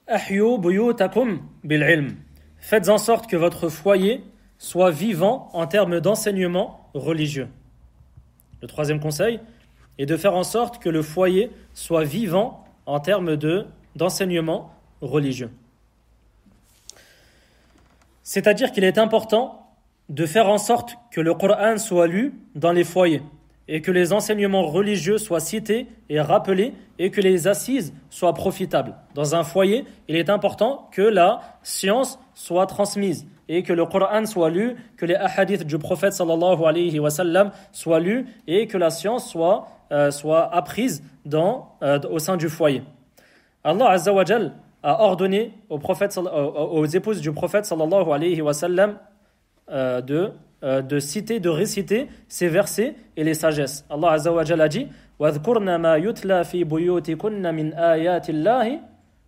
ahyu buyutakum bil-ilm. Faites en sorte que votre foyer soit vivant en termes d'enseignement religieux. Le troisième conseil est de faire en sorte que le foyer soit vivant en termes d'enseignement religieux. C'est-à-dire qu'il est important de faire en sorte que le Coran soit lu dans les foyers. et que les enseignements religieux soient cités et rappelés et que les assises soient profitables. Dans un foyer, il est important que la science soit transmise et que le Coran soit lu, que les hadiths du prophète sallallahu alayhi wa sallam soient lus et que la science soit apprise au sein du foyer. Allah Azza wa Jal a ordonné aux épouses du prophète sallallahu alayhi wa sallam de citer, de réciter ces versets et les sagesses. Allah Azza wa Jalla a dit وَاذْكُرْنَ مَا يُتْلَى فِي بُيُوتِكُنَّ مِنْ آيَاتِ اللَّهِ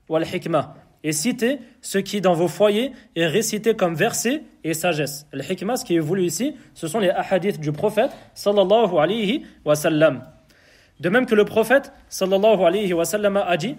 وَالْحِكْمَةِ. Et citez ce qui dans vos foyers est récité comme verset et sagesse. Le hikmah, ce qui est voulu ici, ce sont les hadiths du prophète sallallahu alayhi wa sallam. De même que le prophète sallallahu alayhi wa sallam a dit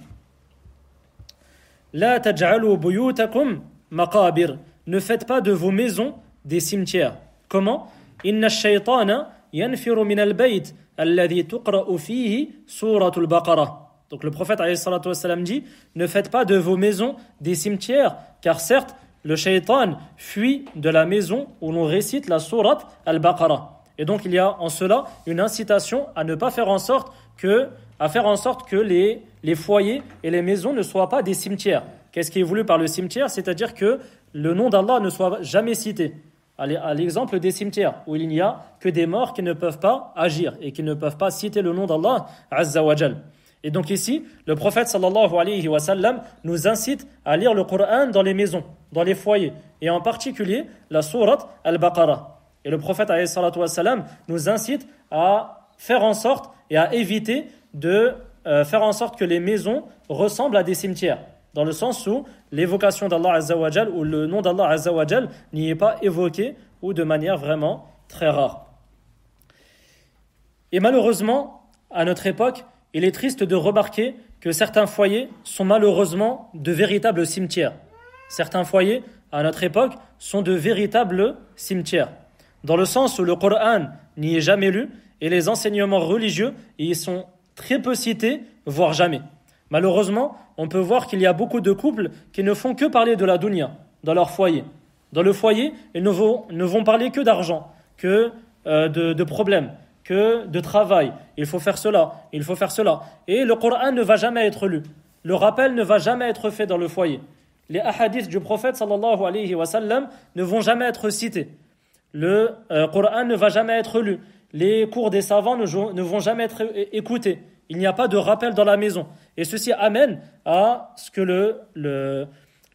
La taj'alu buyutakum maqabir. Ne faites pas de vos maisons des cimetières. Comment? Inna ash-shaytana yanfiru min al-bayt alladhi tuqra'u fihi suratul Baqarah. Donc le prophète alayhi salatu wassalam dit ne faites pas de vos maisons des cimetières, car certes le shaytan fuit de la maison où l'on récite la sourate al-Baqarah. Et donc il y a en cela une incitation à ne pas faire en sorte que les foyers et les maisons ne soient pas des cimetières. Qu'est-ce qui est voulu par le cimetière? C'est-à-dire que le nom d'Allah ne soit jamais cité. À l'exemple des cimetières, où il n'y a que des morts qui ne peuvent pas agir et qui ne peuvent pas citer le nom d'Allah Azza wa Jal. Et donc ici, le prophète sallallahu alayhi wa sallam nous incite à lire le Coran dans les maisons, dans les foyers, et en particulier la sourate al-Baqarah. Et le prophète alayhi salatu wa sallam nous incite à faire en sorte et à éviter de faire en sorte que les maisons ressemblent à des cimetières, dans le sens où l'évocation d'Allah Azza wa Jal ou le nom d'Allah Azza wa Jal n'y est pas évoqué ou de manière vraiment très rare. Et malheureusement, à notre époque, il est triste de remarquer que certains foyers sont malheureusement de véritables cimetières. Certains foyers, à notre époque, sont de véritables cimetières, dans le sens où le Coran n'y est jamais lu et les enseignements religieux y sont très peu cités, voire jamais. Malheureusement, on peut voir qu'il y a beaucoup de couples qui ne font que parler de la dunya dans leur foyer. Dans le foyer, ils ne vont parler que d'argent, que de problèmes, que de travail. Il faut faire cela, il faut faire cela. Et le Coran ne va jamais être lu. Le rappel ne va jamais être fait dans le foyer. Les hadiths du prophète sallallahu alayhi wa sallam ne vont jamais être cités. Le Coran ne va jamais être lu. Les cours des savants ne vont jamais être écoutés. Il n'y a pas de rappel dans la maison. Et ceci amène à ce que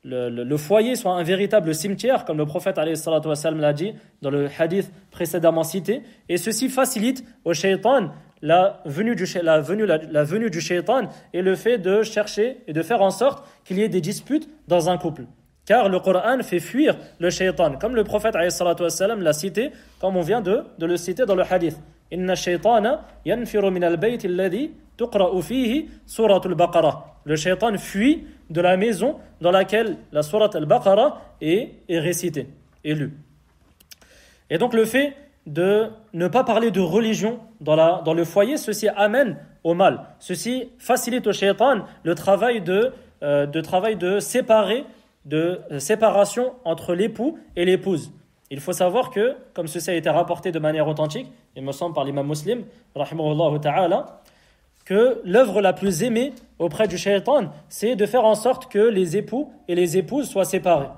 le foyer soit un véritable cimetière, comme le prophète alayhi salatu wa sallam l'a dit dans le hadith précédemment cité. Et ceci facilite au shaytan la venue du shaytan et le fait de chercher et de faire en sorte qu'il y ait des disputes dans un couple. Car le Coran fait fuir le shaytan, comme le prophète alayhi salatu wa sallam l'a cité, comme on vient de le citer dans le hadith. Inna shaytana yanfiru min al-bayt alladhi tuqra'u fihi suratul Baqarah. Le shaytan fuit de la maison dans laquelle la sourate al-Baqarah est récitée, est lue. Et donc le fait de ne pas parler de religion dans le foyer, ceci amène au mal. Ceci facilite au shaytan le travail de séparation entre l'époux et l'épouse. Il faut savoir que, comme ceci a été rapporté de manière authentique, il me semble par l'imam Muslim, rahimahullah ta'ala, que l'œuvre la plus aimée auprès du shaytan, c'est de faire en sorte que les époux et les épouses soient séparés.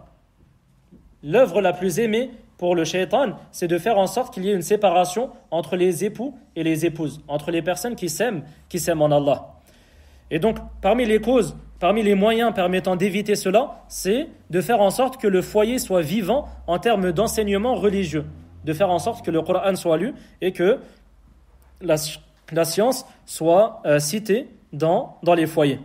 L'œuvre la plus aimée pour le shaytan, c'est de faire en sorte qu'il y ait une séparation entre les époux et les épouses, entre les personnes qui s'aiment en Allah. Et donc, parmi les causes, parmi les moyens permettant d'éviter cela, c'est de faire en sorte que le foyer soit vivant en termes d'enseignement religieux, de faire en sorte que le Coran soit lu et que la science soit citée dans les foyers.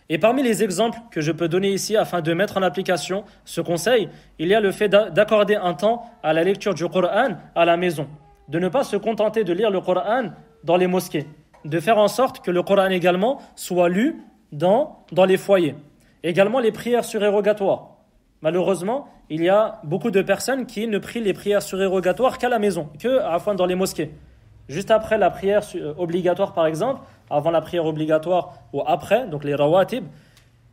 Et parmi les exemples que je peux donner ici afin de mettre en application ce conseil, il y a le fait d'accorder un temps à la lecture du Coran à la maison, de ne pas se contenter de lire le Coran dans les mosquées, de faire en sorte que le Coran également soit lu dans les foyers. Également les prières surérogatoires. Malheureusement, il y a beaucoup de personnes qui ne prient les prières surérogatoires qu'à la maison, dans les mosquées. Juste après la prière obligatoire par exemple, avant la prière obligatoire ou après, donc les rawatib,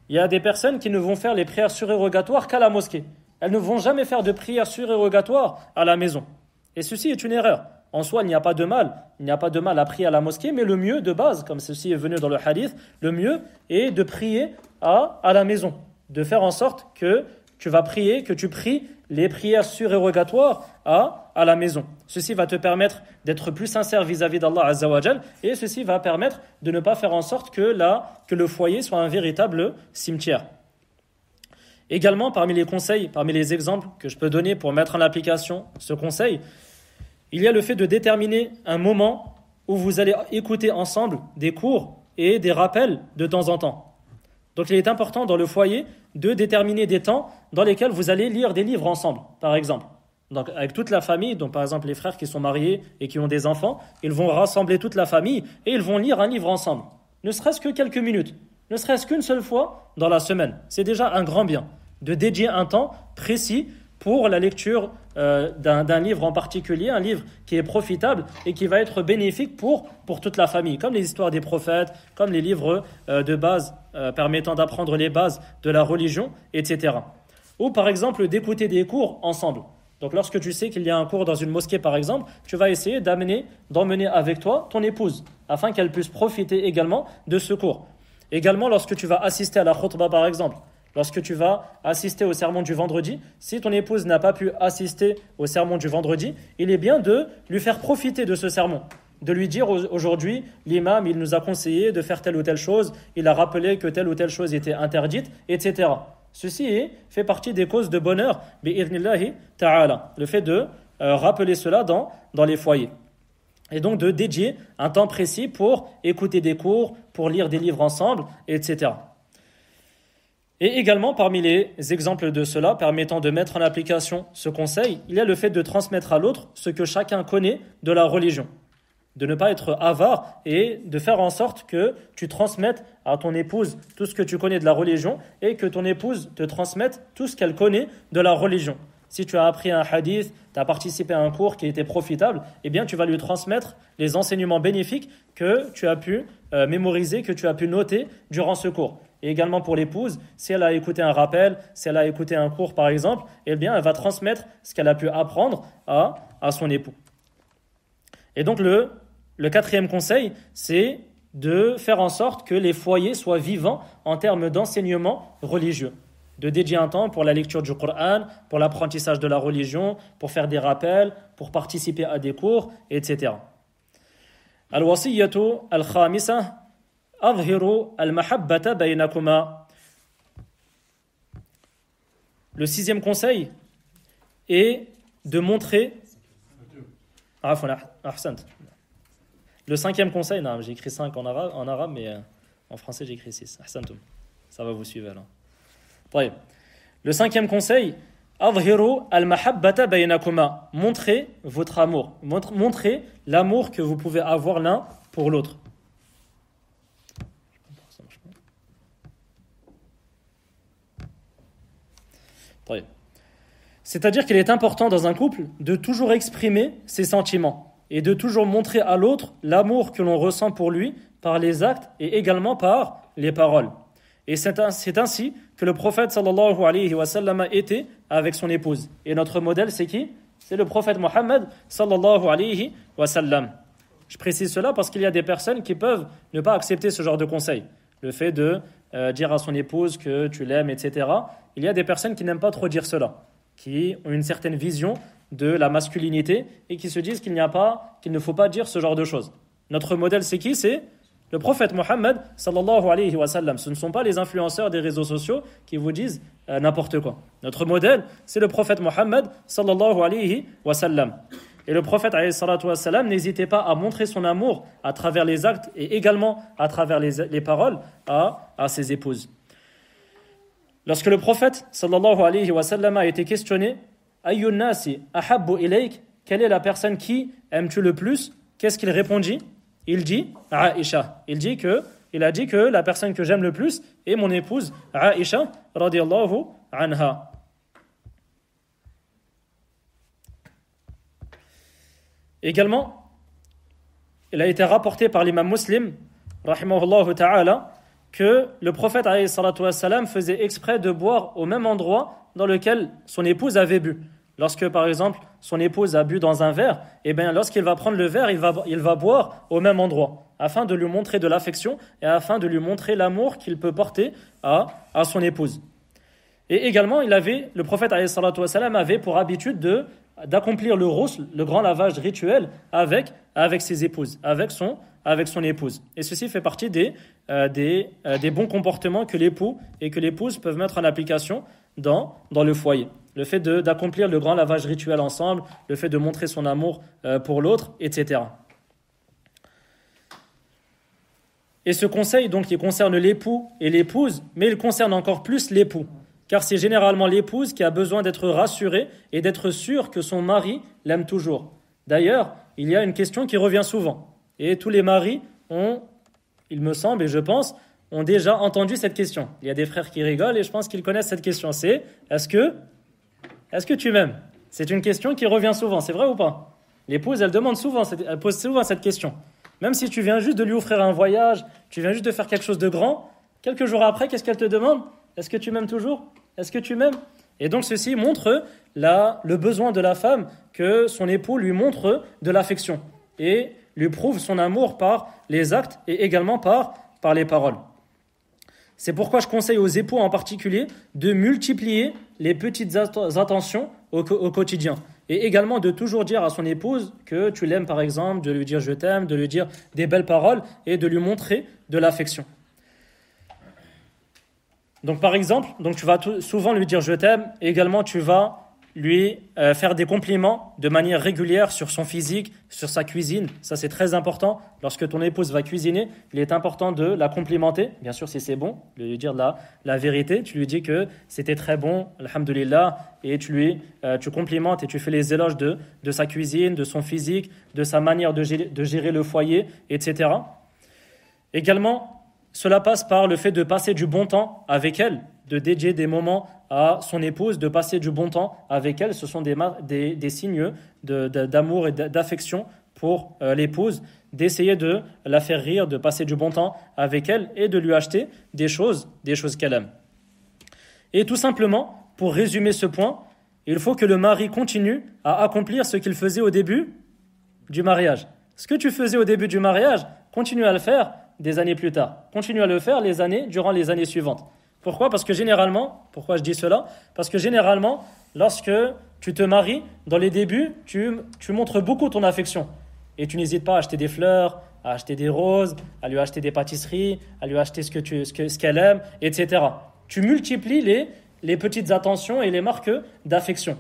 il y a des personnes qui ne vont faire les prières surérogatoires qu'à la mosquée. Elles ne vont jamais faire de prières surérogatoires à la maison. Et ceci est une erreur. en soi, il n'y a pas de mal. Il n'y a pas de mal à prier à la mosquée, mais le mieux de base, comme ceci est venu dans le hadith, le mieux est de prier à la maison. De faire en sorte que tu vas prier, que tu pries les prières surérogatoires à la maison. Ceci va te permettre d'être plus sincère vis-à-vis d'Allah Azza wa Jal, et ceci va permettre de ne pas faire en sorte que le foyer soit un véritable cimetière. Également, parmi les conseils, parmi les exemples que je peux donner pour mettre en application ce conseil, il y a le fait de déterminer un moment où vous allez écouter ensemble des cours et des rappels de temps en temps. Donc il est important dans le foyer de déterminer des temps dans lesquels vous allez lire des livres ensemble, par exemple. Donc avec toute la famille, donc par exemple les frères qui sont mariés et qui ont des enfants, ils vont rassembler toute la famille et ils vont lire un livre ensemble. Ne serait-ce que quelques minutes, ne serait-ce qu'une seule fois dans la semaine. C'est déjà un grand bien de dédier un temps précis pour la lecture d'un livre en particulier, un livre qui est profitable et qui va être bénéfique pour toute la famille, comme les histoires des prophètes, comme les livres de base permettant d'apprendre les bases de la religion, etc. Ou par exemple d'écouter des cours ensemble. Donc lorsque tu sais qu'il y a un cours dans une mosquée par exemple, tu vas essayer d'emmener avec toi ton épouse, afin qu'elle puisse profiter également de ce cours. Également lorsque tu vas assister à la khutbah par exemple, lorsque tu vas assister au sermon du vendredi, si ton épouse n'a pas pu assister au sermon du vendredi, il est bien de lui faire profiter de ce sermon. De lui dire aujourd'hui, l'imam, il nous a conseillé de faire telle ou telle chose, il a rappelé que telle ou telle chose était interdite, etc. Ceci fait partie des causes de bonheur, bi'idhnillahi ta'ala. Le fait de rappeler cela dans les foyers. Et donc de dédier un temps précis pour écouter des cours, pour lire des livres ensemble, etc. Et également, parmi les exemples de cela, permettant de mettre en application ce conseil, il y a le fait de transmettre à l'autre ce que chacun connaît de la religion. De ne pas être avare et de faire en sorte que tu transmettes à ton épouse tout ce que tu connais de la religion et que ton épouse te transmette tout ce qu'elle connaît de la religion. Si tu as appris un hadith, tu as participé à un cours qui était profitable, eh bien tu vas lui transmettre les enseignements bénéfiques que tu as pu mémoriser, que tu as pu noter durant ce cours. Et également pour l'épouse, si elle a écouté un rappel, si elle a écouté un cours par exemple, eh bien elle va transmettre ce qu'elle a pu apprendre à son époux. Et donc le quatrième conseil, c'est de faire en sorte que les foyers soient vivants en termes d'enseignement religieux. De dédier un temps pour la lecture du Coran, pour l'apprentissage de la religion, pour faire des rappels, pour participer à des cours, etc. Al-wasiyyatu al-khamisah adhiru al-mahabbata baynakuma. Le sixième conseil est de montrer... Le cinquième conseil, non, j'ai écrit 5 en arabe, mais en français j'ai écrit 6. Ahsantum. Ça va vous suivre alors. Le cinquième conseil, adhiru al-mahabbata baynakuma. Montrez votre amour. Montrez l'amour que vous pouvez avoir l'un pour l'autre. C'est-à-dire qu'il est important dans un couple de toujours exprimer ses sentiments et de toujours montrer à l'autre l'amour que l'on ressent pour lui par les actes et également par les paroles. Et c'est ainsi que le prophète sallallahu alayhi wa sallam était avec son épouse. Et notre modèle, c'est qui ? C'est le prophète Mohammed sallallahu alayhi wa sallam. Je précise cela parce qu'il y a des personnes qui peuvent ne pas accepter ce genre de conseil. Le fait de dire à son épouse que tu l'aimes, etc. Il y a des personnes qui n'aiment pas trop dire cela, qui ont une certaine vision de la masculinité et qui se disent qu'il ne faut pas dire ce genre de choses. Notre modèle, c'est qui ? C'est le prophète Mohammed sallallahu alayhi wa sallam. Ce ne sont pas les influenceurs des réseaux sociaux qui vous disent n'importe quoi. Notre modèle, c'est le prophète Mohammed sallallahu alayhi wa sallam. Et le prophète alayhi salatu wa sallam n'hésitait pas à montrer son amour à travers les actes et également à travers les paroles à ses épouses. Lorsque le prophète sallallahu alayhi wa sallam a été questionné, Ayyun nasi ahabbu ilayk, quelle est la personne qui aimes-tu le plus ? Qu'est-ce qu'il répondit ? Il dit Aïcha. Il a dit que la personne que j'aime le plus est mon épouse Aïcha radiyallahu anha. Également, il a été rapporté par l'imam Muslim rahimahullahu ta'ala que le prophète alayhi salatu wassalam faisait exprès de boire au même endroit dans lequel son épouse avait bu. Lorsque, par exemple, son épouse a bu dans un verre, et bien lorsqu'il va prendre le verre, il va boire au même endroit, afin de lui montrer de l'affection et afin de lui montrer l'amour qu'il peut porter à son épouse. Et également, le prophète alayhi salatu wassalam avait pour habitude d'accomplir le ghusl, le grand lavage rituel, avec ses épouses, avec son épouse. Et ceci fait partie des bons comportements que l'époux et que l'épouse peuvent mettre en application dans le foyer. Le fait d'accomplir le grand lavage rituel ensemble, le fait de montrer son amour pour l'autre, etc. Et ce conseil, donc, il concerne l'époux et l'épouse, mais il concerne encore plus l'époux. Car c'est généralement l'épouse qui a besoin d'être rassurée et d'être sûre que son mari l'aime toujours. D'ailleurs, il y a une question qui revient souvent. Et tous les maris il me semble et je pense, ont déjà entendu cette question. Il y a des frères qui rigolent et je pense qu'ils connaissent cette question. C'est est-ce que tu m'aimes? C'est une question qui revient souvent, c'est vrai ou pas? L'épouse, elle pose souvent cette question. Même si tu viens juste de lui offrir un voyage, tu viens juste de faire quelque chose de grand, quelques jours après, qu'est-ce qu'elle te demande? Est-ce que tu m'aimes toujours? Est-ce que tu m'aimes? Et donc ceci montre le besoin de la femme que son époux lui montre de l'affection et lui prouve son amour par les actes et également par les paroles. C'est pourquoi je conseille aux époux en particulier de multiplier les petites attentions au quotidien et également de toujours dire à son épouse que tu l'aimes par exemple, de lui dire je t'aime, de lui dire des belles paroles et de lui montrer de l'affection. Donc par exemple, tu vas souvent lui dire je t'aime et également tu vas lui faire des compliments de manière régulière sur son physique, sur sa cuisine. Ça c'est très important. Lorsque ton épouse va cuisiner, il est important de la complimenter. Bien sûr si c'est bon, de lui dire la vérité. Tu lui dis que c'était très bon, alhamdoulilah, et tu complimentes et tu fais les éloges de sa cuisine, de son physique, de sa manière de gérer le foyer, etc. Également, cela passe par le fait de passer du bon temps avec elle, de dédier des moments à son épouse, de passer du bon temps avec elle. Ce sont des signes d'amour et d'affection pour l'épouse, d'essayer de la faire rire, de passer du bon temps avec elle et de lui acheter des choses qu'elle aime. Et tout simplement, pour résumer ce point, il faut que le mari continue à accomplir ce qu'il faisait au début du mariage. Ce que tu faisais au début du mariage, continue à le faire des années plus tard. Continue à le faire durant les années suivantes. Pourquoi? Parce que généralement, pourquoi je dis cela? Parce que généralement, lorsque tu te maries, dans les débuts, tu montres beaucoup ton affection. Et tu n'hésites pas à acheter des fleurs, à acheter des roses, à lui acheter des pâtisseries, à lui acheter ce qu'elle aime, etc. Tu multiplies les petites attentions et les marques d'affection.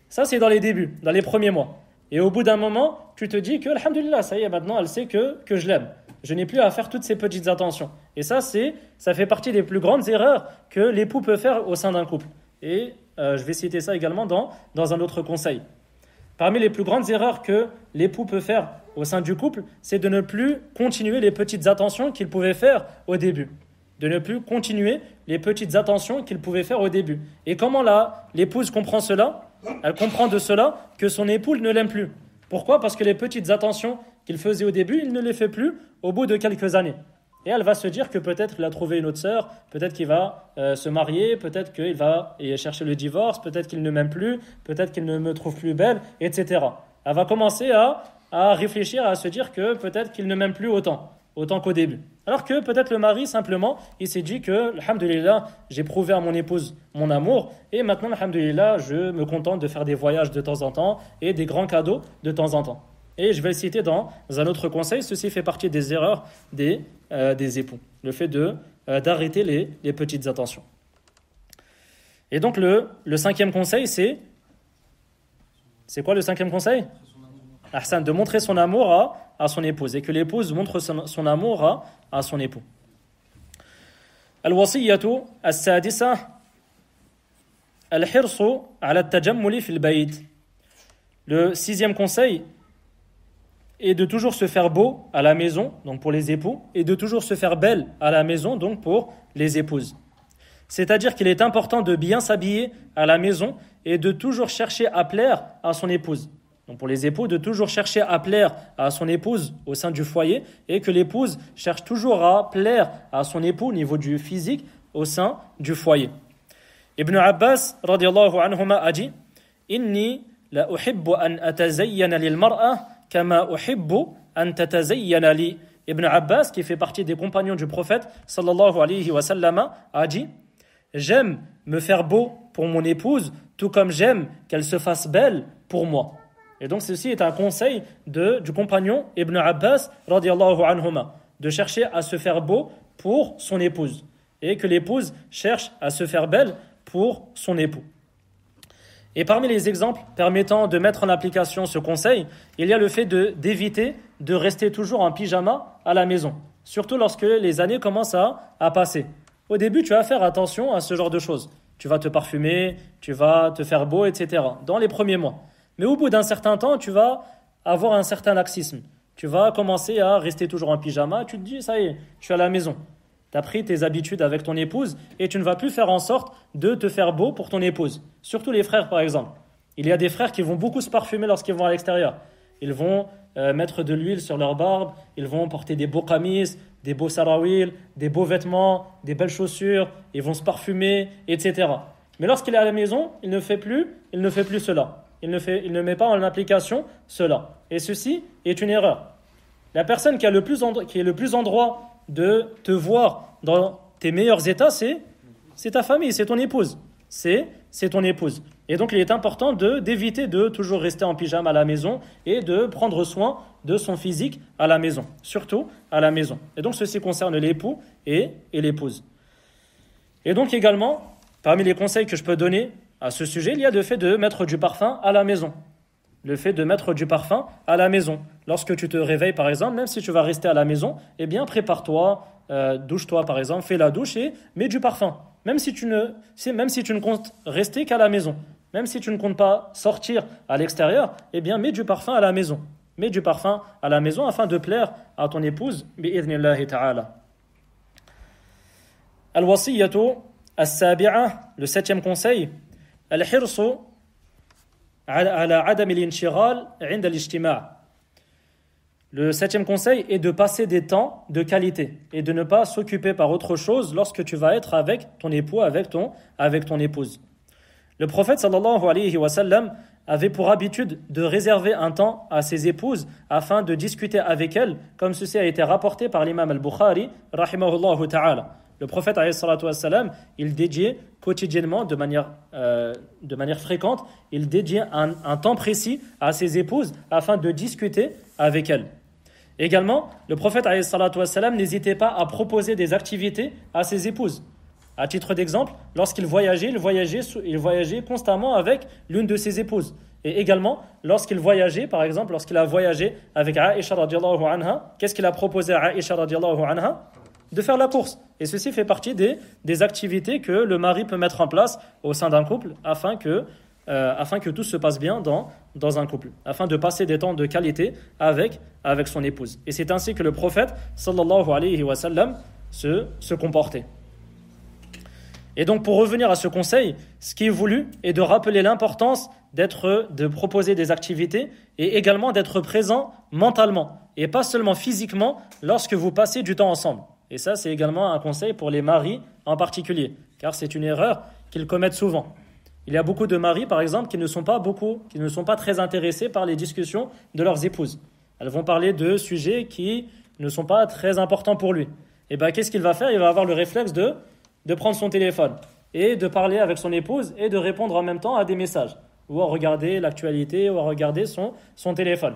Ça, c'est dans les débuts, dans les premiers mois. Et au bout d'un moment, tu te dis que, alhamdoulilah, ça y est, maintenant, elle sait que je l'aime. Je n'ai plus à faire toutes ces petites attentions. Et ça fait partie des plus grandes erreurs que l'époux peut faire au sein d'un couple. Et je vais citer ça également dans un autre conseil. Parmi les plus grandes erreurs que l'époux peut faire au sein du couple, c'est de ne plus continuer les petites attentions qu'il pouvait faire au début. De ne plus continuer les petites attentions qu'il pouvait faire au début. Et comment l'épouse comprend cela? Elle comprend de cela que son époux ne l'aime plus. Pourquoi? Parce que les petites attentions qu'il faisait au début, il ne les fait plus au bout de quelques années. Et elle va se dire que peut-être il a trouvé une autre sœur, peut-être qu'il va se marier, peut-être qu'il va chercher le divorce, peut-être qu'il ne m'aime plus, peut-être qu'il ne me trouve plus belle, etc. Elle va commencer à réfléchir, à se dire que peut-être qu'il ne m'aime plus autant qu'au début. Alors que peut-être le mari, simplement, il s'est dit que, alhamdoulilah, j'ai prouvé à mon épouse mon amour, et maintenant, alhamdoulilah, je me contente de faire des voyages de temps en temps, et des grands cadeaux de temps en temps. Et je vais le citer dans un autre conseil, ceci fait partie des erreurs des époux. Le fait d'arrêter les petites attentions. Et donc, le cinquième conseil, c'est quoi le cinquième conseil? Ahsan, de montrer son amour à son épouse et que l'épouse montre son amour à son époux. Al-wasiyyatu as-sadisa al-hirsu ala at-tajammuli fil bayt. Le sixième conseil est de toujours se faire beau à la maison, donc pour les époux, et de toujours se faire belle à la maison, donc pour les épouses. C'est-à-dire qu'il est important de bien s'habiller à la maison et de toujours chercher à plaire à son épouse. Donc pour les époux, de toujours chercher à plaire à son épouse au sein du foyer et que l'épouse cherche toujours à plaire à son époux au niveau du physique au sein du foyer. Ibn Abbas, radiyallahu anhuma, a dit « Inni لا أحب أن أتزين للمرأة كما أحب أن تتزين لي. Ibn Abbas, qui fait partie des compagnons du prophète sallallahu alayhi wa sallam, a dit: j'aime me faire beau pour mon épouse, tout comme j'aime qu'elle se fasse belle pour moi. Et donc ceci est un conseil du compagnon Ibn Abbas radiyallahu anhuma, de chercher à se faire beau pour son épouse et que l'épouse cherche à se faire belle pour son époux. Et parmi les exemples permettant de mettre en application ce conseil, il y a le fait d'éviter de rester toujours en pyjama à la maison, surtout lorsque les années commencent à passer. Au début, tu vas faire attention à ce genre de choses. Tu vas te parfumer, tu vas te faire beau, etc. dans les premiers mois. Mais au bout d'un certain temps, tu vas avoir un certain laxisme. Tu vas commencer à rester toujours en pyjama. Tu te dis, ça y est, je suis à la maison. Tu as pris tes habitudes avec ton épouse et tu ne vas plus faire en sorte de te faire beau pour ton épouse. Surtout les frères, par exemple. Il y a des frères qui vont beaucoup se parfumer lorsqu'ils vont à l'extérieur. Ils vont mettre de l'huile sur leur barbe, ils vont porter des beaux kamis, des beaux sarawil, des beaux vêtements, des belles chaussures, ils vont se parfumer, etc. Mais lorsqu'il est à la maison, il ne fait plus cela. Il ne met pas en application cela. Et ceci est une erreur. La personne qui est le plus en droit de te voir dans tes meilleurs états, c'est ta famille, c'est ton épouse. C'est ton épouse. Et donc il est important d'éviter de toujours rester en pyjama à la maison et de prendre soin de son physique à la maison, surtout à la maison. Et donc ceci concerne l'époux et l'épouse. Et donc également, parmi les conseils que je peux donner à ce sujet, il y a le fait de mettre du parfum à la maison. Le fait de mettre du parfum à la maison. Lorsque tu te réveilles, par exemple, même si tu vas rester à la maison, eh bien, prépare-toi, douche-toi, par exemple, fais la douche et mets du parfum. Même si tu ne comptes rester qu'à la maison, même si tu ne comptes pas sortir à l'extérieur, eh bien, mets du parfum à la maison. Mets du parfum à la maison afin de plaire à ton épouse, bi'idhnillahi ta'ala. Al-wasiyyatu as-sabi'a, le 7e conseil, al-hirsu ala adam al-inshighal 'inda al-ijtima'. Le 7e conseil est de passer des temps de qualité et de ne pas s'occuper par autre chose lorsque tu vas être avec ton époux, avec ton épouse. Le prophète sallallahu alayhi wa sallam avait pour habitude de réserver un temps à ses épouses afin de discuter avec elles, comme ceci a été rapporté par l'imam al-Bukhari, rahimahullahu ta'ala. Le prophète alayhi salatu wa sallam, il dédiait quotidiennement, de manière fréquente, il dédiait un temps précis à ses épouses afin de discuter avec elles. Également, le prophète alayhi salatu wa sallam n'hésitait pas à proposer des activités à ses épouses. À titre d'exemple, lorsqu'il voyageait, il voyageait constamment avec l'une de ses épouses. Et également, lorsqu'il voyageait, par exemple, lorsqu'il a voyagé avec Aïcha radiyallahu anha, qu'est-ce qu'il a proposé à Aïcha radiyallahu anha? De faire la course. Et ceci fait partie des activités que le mari peut mettre en place au sein d'un couple afin que tout se passe bien dans un couple, afin de passer des temps de qualité avec son épouse. Et c'est ainsi que le prophète sallallahu alayhi wa sallam se comportait. Et donc pour revenir à ce conseil, ce qui est voulu est de rappeler l'importance de proposer des activités et également d'être présent mentalement et pas seulement physiquement lorsque vous passez du temps ensemble. Et ça, c'est également un conseil pour les maris en particulier, car c'est une erreur qu'ils commettent souvent. Il y a beaucoup de maris, par exemple, qui ne sont pas très intéressés par les discussions de leurs épouses. Elles vont parler de sujets qui ne sont pas très importants pour lui. Et bien, qu'est-ce qu'il va faire? Il va avoir le réflexe de prendre son téléphone et de parler avec son épouse et de répondre en même temps à des messages, ou à regarder l'actualité, ou à regarder son téléphone.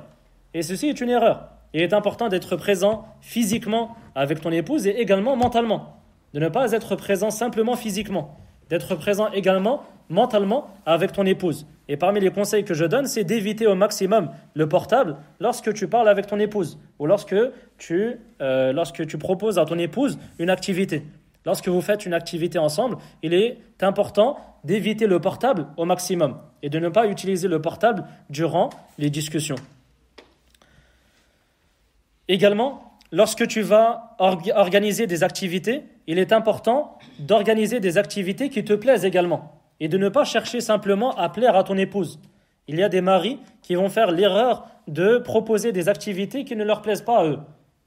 Et ceci est une erreur. Il est important d'être présent physiquement avec ton épouse et également mentalement. De ne pas être présent simplement physiquement. D'être présent également mentalement avec ton épouse. Et parmi les conseils que je donne, c'est d'éviter au maximum le portable lorsque tu parles avec ton épouse ou lorsque tu proposes à ton épouse une activité. Lorsque vous faites une activité ensemble, il est important d'éviter le portable au maximum et de ne pas utiliser le portable durant les discussions. Également, lorsque tu vas organiser des activités, il est important d'organiser des activités qui te plaisent également et de ne pas chercher simplement à plaire à ton épouse. Il y a des maris qui vont faire l'erreur de proposer des activités qui ne leur plaisent pas à eux.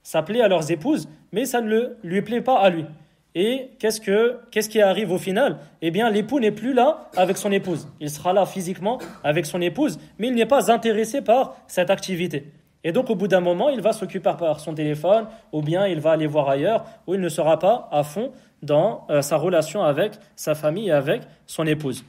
Ça plaît à leurs épouses, mais ça ne lui plaît pas à lui. Et qu'est-ce qui arrive au final? Eh bien, l'époux n'est plus là avec son épouse. Il sera là physiquement avec son épouse, mais il n'est pas intéressé par cette activité. Et donc, au bout d'un moment, il va s'occuper par son téléphone, ou bien il va aller voir ailleurs, où il ne sera pas à fond dans sa relation avec sa famille et avec son épouse.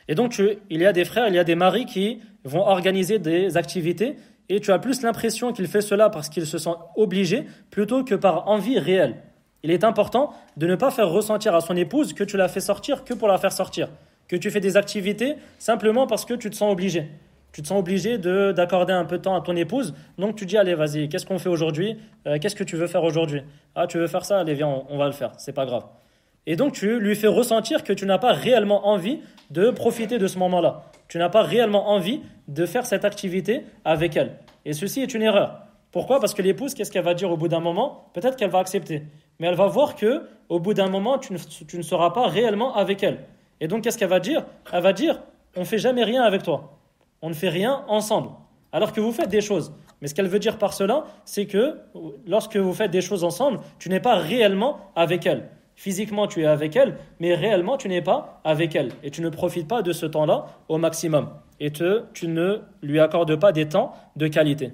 Et donc, il y a des frères, il y a des maris qui vont organiser des activités, et tu as plus l'impression qu'il fait cela parce qu'il se sent obligé, plutôt que par envie réelle. Il est important de ne pas faire ressentir à son épouse que tu la fais sortir que pour la faire sortir, que tu fais des activités simplement parce que tu te sens obligé. Tu te sens obligé d'accorder un peu de temps à ton épouse, donc tu dis allez vas-y, qu'est-ce qu'on fait aujourd'hui? Qu'est-ce que tu veux faire aujourd'hui? Ah, tu veux faire ça? Allez viens, on va le faire, c'est pas grave. Et donc tu lui fais ressentir que tu n'as pas réellement envie de profiter de ce moment-là. Tu n'as pas réellement envie de faire cette activité avec elle. Et ceci est une erreur. Pourquoi? Parce que l'épouse, qu'est-ce qu'elle va dire au bout d'un moment? Peut-être qu'elle va accepter. Mais elle va voir que au bout d'un moment, tu ne seras pas réellement avec elle. Et donc, qu'est-ce qu'elle va dire? Elle va dire, on ne fait jamais rien avec toi. On ne fait rien ensemble. Alors que vous faites des choses. Mais ce qu'elle veut dire par cela, c'est que lorsque vous faites des choses ensemble, tu n'es pas réellement avec elle. Physiquement, tu es avec elle, mais réellement, tu n'es pas avec elle. Et tu ne profites pas de ce temps-là au maximum. Et tu ne lui accordes pas des temps de qualité.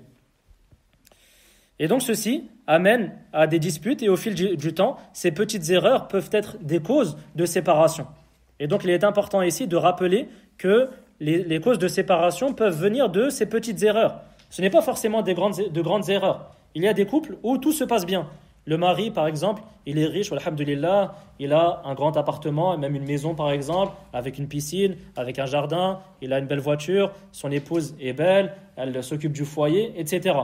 Et donc ceci amène à des disputes et au fil du temps, ces petites erreurs peuvent être des causes de séparation. Et donc il est important ici de rappeler que les causes de séparation peuvent venir de ces petites erreurs. Ce n'est pas forcément de grandes erreurs. Il y a des couples où tout se passe bien. Le mari, par exemple, il est riche, alhamdoulilah, il a un grand appartement, et même une maison, par exemple, avec une piscine, avec un jardin, il a une belle voiture, son épouse est belle, elle s'occupe du foyer, etc.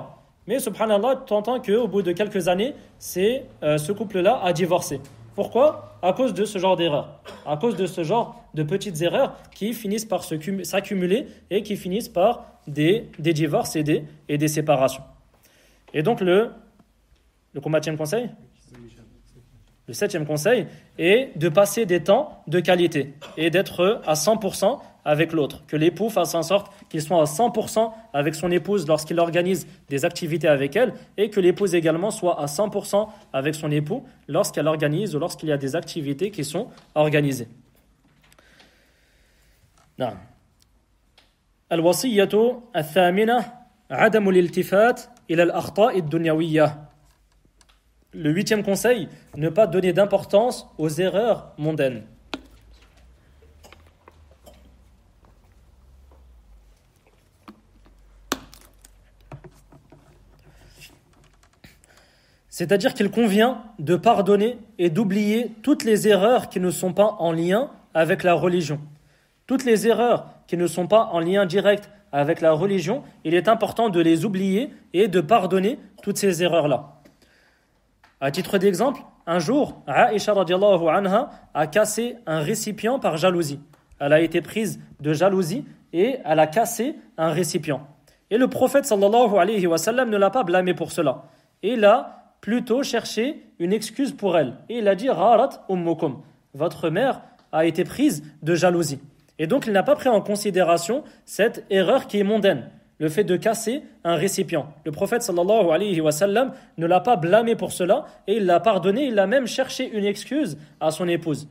Mais subhanallah, tu entends qu'au bout de quelques années, ce couple-là a divorcé. Pourquoi? À cause de ce genre d'erreurs. À cause de ce genre de petites erreurs qui finissent par s'accumuler et qui finissent par des divorces et des séparations. Et donc le combienième conseil? Le 7e conseil est de passer des temps de qualité et d'être à 100% avec l'autre. Que l'époux fasse en sorte qu'il soit à 100% avec son épouse lorsqu'il organise des activités avec elle et que l'épouse également soit à 100% avec son époux lorsqu'elle organise ou lorsqu'il y a des activités qui sont organisées. Al-wasiyyatu al-thamina adamu l'iltifat ila al-akhta'i ad-dunyawiyya. Le 8e conseil, ne pas donner d'importance aux erreurs mondaines. C'est-à-dire qu'il convient de pardonner et d'oublier toutes les erreurs qui ne sont pas en lien avec la religion. Toutes les erreurs qui ne sont pas en lien direct avec la religion, il est important de les oublier et de pardonner toutes ces erreurs-là. À titre d'exemple, un jour, Aïcha radiallahu anha a cassé un récipient par jalousie. Elle a été prise de jalousie et elle a cassé un récipient. Et le prophète sallallahu alayhi wa sallam ne l'a pas blâmé pour cela. Et il a plutôt cherché une excuse pour elle. Et il a dit « Gharat ummukum » votre mère a été prise de jalousie. Et donc il n'a pas pris en considération cette erreur qui est mondaine. Le fait de casser un récipient. Le prophète sallallahu alayhi wa sallam ne l'a pas blâmé pour cela et il l'a pardonné, il a même cherché une excuse à son épouse.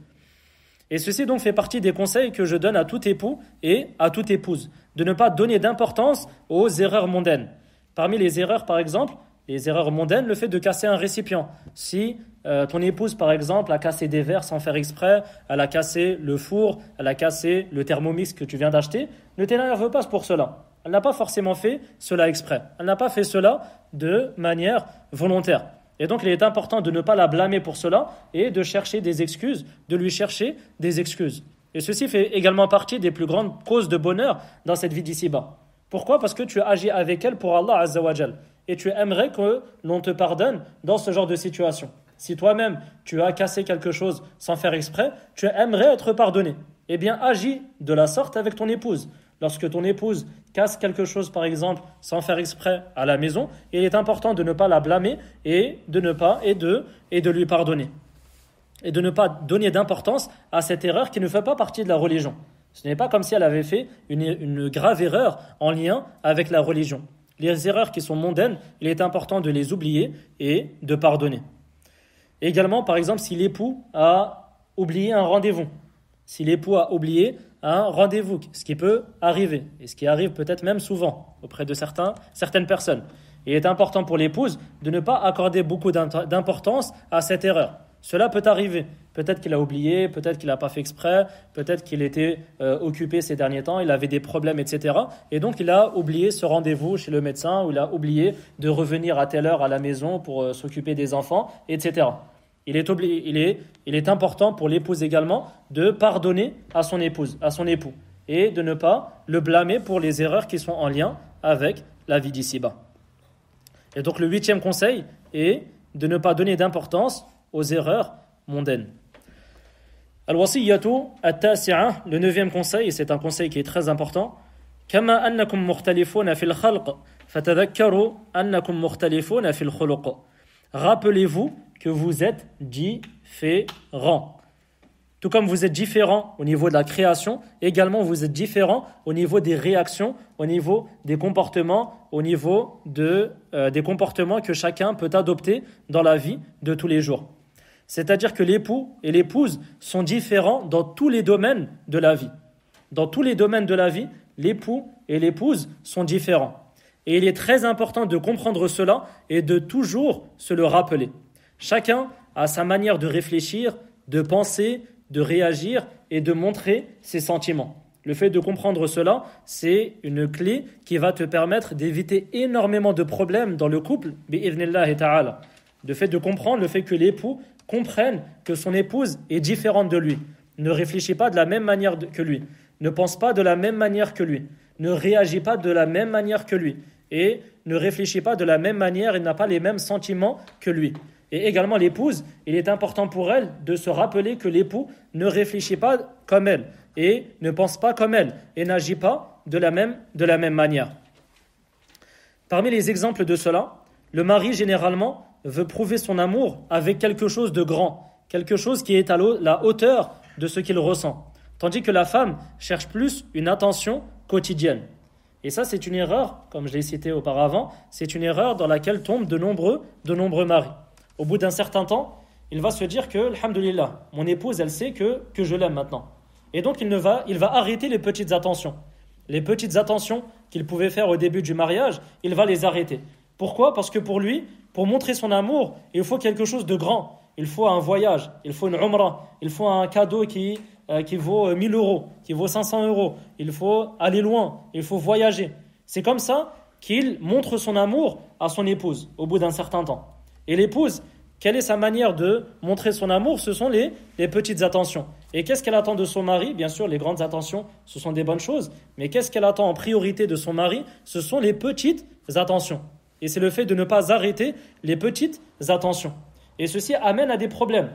Et ceci donc fait partie des conseils que je donne à tout époux et à toute épouse, de ne pas donner d'importance aux erreurs mondaines. Parmi les erreurs par exemple, les erreurs mondaines, le fait de casser un récipient. Si ton épouse par exemple a cassé des verres sans faire exprès, elle a cassé le four, elle a cassé le thermomix que tu viens d'acheter, ne t'énerve pas pour cela. Elle n'a pas forcément fait cela exprès. Elle n'a pas fait cela de manière volontaire. Et donc, il est important de ne pas la blâmer pour cela et de chercher des excuses, de lui chercher des excuses. Et ceci fait également partie des plus grandes causes de bonheur dans cette vie d'ici-bas. Pourquoi? Parce que tu agis avec elle pour Allah Azza wa Jal. Et tu aimerais que l'on te pardonne dans ce genre de situation. Si toi-même, tu as cassé quelque chose sans faire exprès, tu aimerais être pardonné. Eh bien, agis de la sorte avec ton épouse. Lorsque ton épouse casse quelque chose, par exemple, sans faire exprès à la maison, il est important de ne pas la blâmer et de lui pardonner. Et de ne pas donner d'importance à cette erreur qui ne fait pas partie de la religion. Ce n'est pas comme si elle avait fait une grave erreur en lien avec la religion. Les erreurs qui sont mondaines, il est important de les oublier et de pardonner. Également, par exemple, si l'époux a oublié un rendez-vous. Si l'époux a oublié un rendez-vous, ce qui peut arriver, et ce qui arrive peut-être même souvent auprès de certaines personnes. Il est important pour l'épouse de ne pas accorder beaucoup d'importance à cette erreur. Cela peut arriver. Peut-être qu'il a oublié, peut-être qu'il n'a pas fait exprès, peut-être qu'il était occupé ces derniers temps, il avait des problèmes, etc. Et donc il a oublié ce rendez-vous chez le médecin, ou il a oublié de revenir à telle heure à la maison pour s'occuper des enfants, etc. Il est important pour l'épouse également de pardonner à son époux, et de ne pas le blâmer pour les erreurs qui sont en lien avec la vie d'ici-bas. Et donc le 8e conseil est de ne pas donner d'importance aux erreurs mondaines. Al-wasiyyatu at-tasi'a, le 9e conseil, et c'est un conseil qui est très important. Kama annakum mukhtalifuna fil khalq, fatadhakkaru annakum mukhtalifuna fil khuluq. Rappelez-vous que vous êtes différents. Tout comme vous êtes différents au niveau de la création, également vous êtes différents au niveau des réactions, au niveau des comportements, au niveau des comportements que chacun peut adopter dans la vie de tous les jours. C'est-à-dire que l'époux et l'épouse sont différents dans tous les domaines de la vie. Dans tous les domaines de la vie, l'époux et l'épouse sont différents. Et il est très important de comprendre cela et de toujours se le rappeler. Chacun a sa manière de réfléchir, de penser, de réagir et de montrer ses sentiments. Le fait de comprendre cela, c'est une clé qui va te permettre d'éviter énormément de problèmes dans le couple, bi'idhnillahi ta'ala. Le fait de comprendre, le fait que l'époux comprenne que son épouse est différente de lui, ne réfléchit pas de la même manière que lui, ne pense pas de la même manière que lui, ne réagit pas de la même manière que lui, et ne réfléchit pas de la même manière et n'a pas les mêmes sentiments que lui. Et également l'épouse, il est important pour elle de se rappeler que l'époux ne réfléchit pas comme elle et ne pense pas comme elle et n'agit pas de la même manière. Parmi les exemples de cela, le mari généralement veut prouver son amour avec quelque chose de grand, quelque chose qui est à la hauteur de ce qu'il ressent, tandis que la femme cherche plus une attention quotidienne. Et ça, c'est une erreur, comme je l'ai cité auparavant, c'est une erreur dans laquelle tombent de nombreux maris. Au bout d'un certain temps, il va se dire que, alhamdoulilah, mon épouse, elle sait que je l'aime maintenant. Et donc, il va arrêter les petites attentions. Les petites attentions qu'il pouvait faire au début du mariage, il va les arrêter. Pourquoi ? Parce que pour lui, pour montrer son amour, il faut quelque chose de grand. Il faut un voyage, il faut une umrah, il faut un cadeau qui vaut 1000 euros, qui vaut 500 euros. Il faut aller loin, il faut voyager. C'est comme ça qu'il montre son amour à son épouse au bout d'un certain temps. Et l'épouse, quelle est sa manière de montrer son amour ? Ce sont les petites attentions. Et qu'est-ce qu'elle attend de son mari ? Bien sûr, les grandes attentions, ce sont des bonnes choses. Mais qu'est-ce qu'elle attend en priorité de son mari ? Ce sont les petites attentions. Et c'est le fait de ne pas arrêter les petites attentions. Et ceci amène à des problèmes.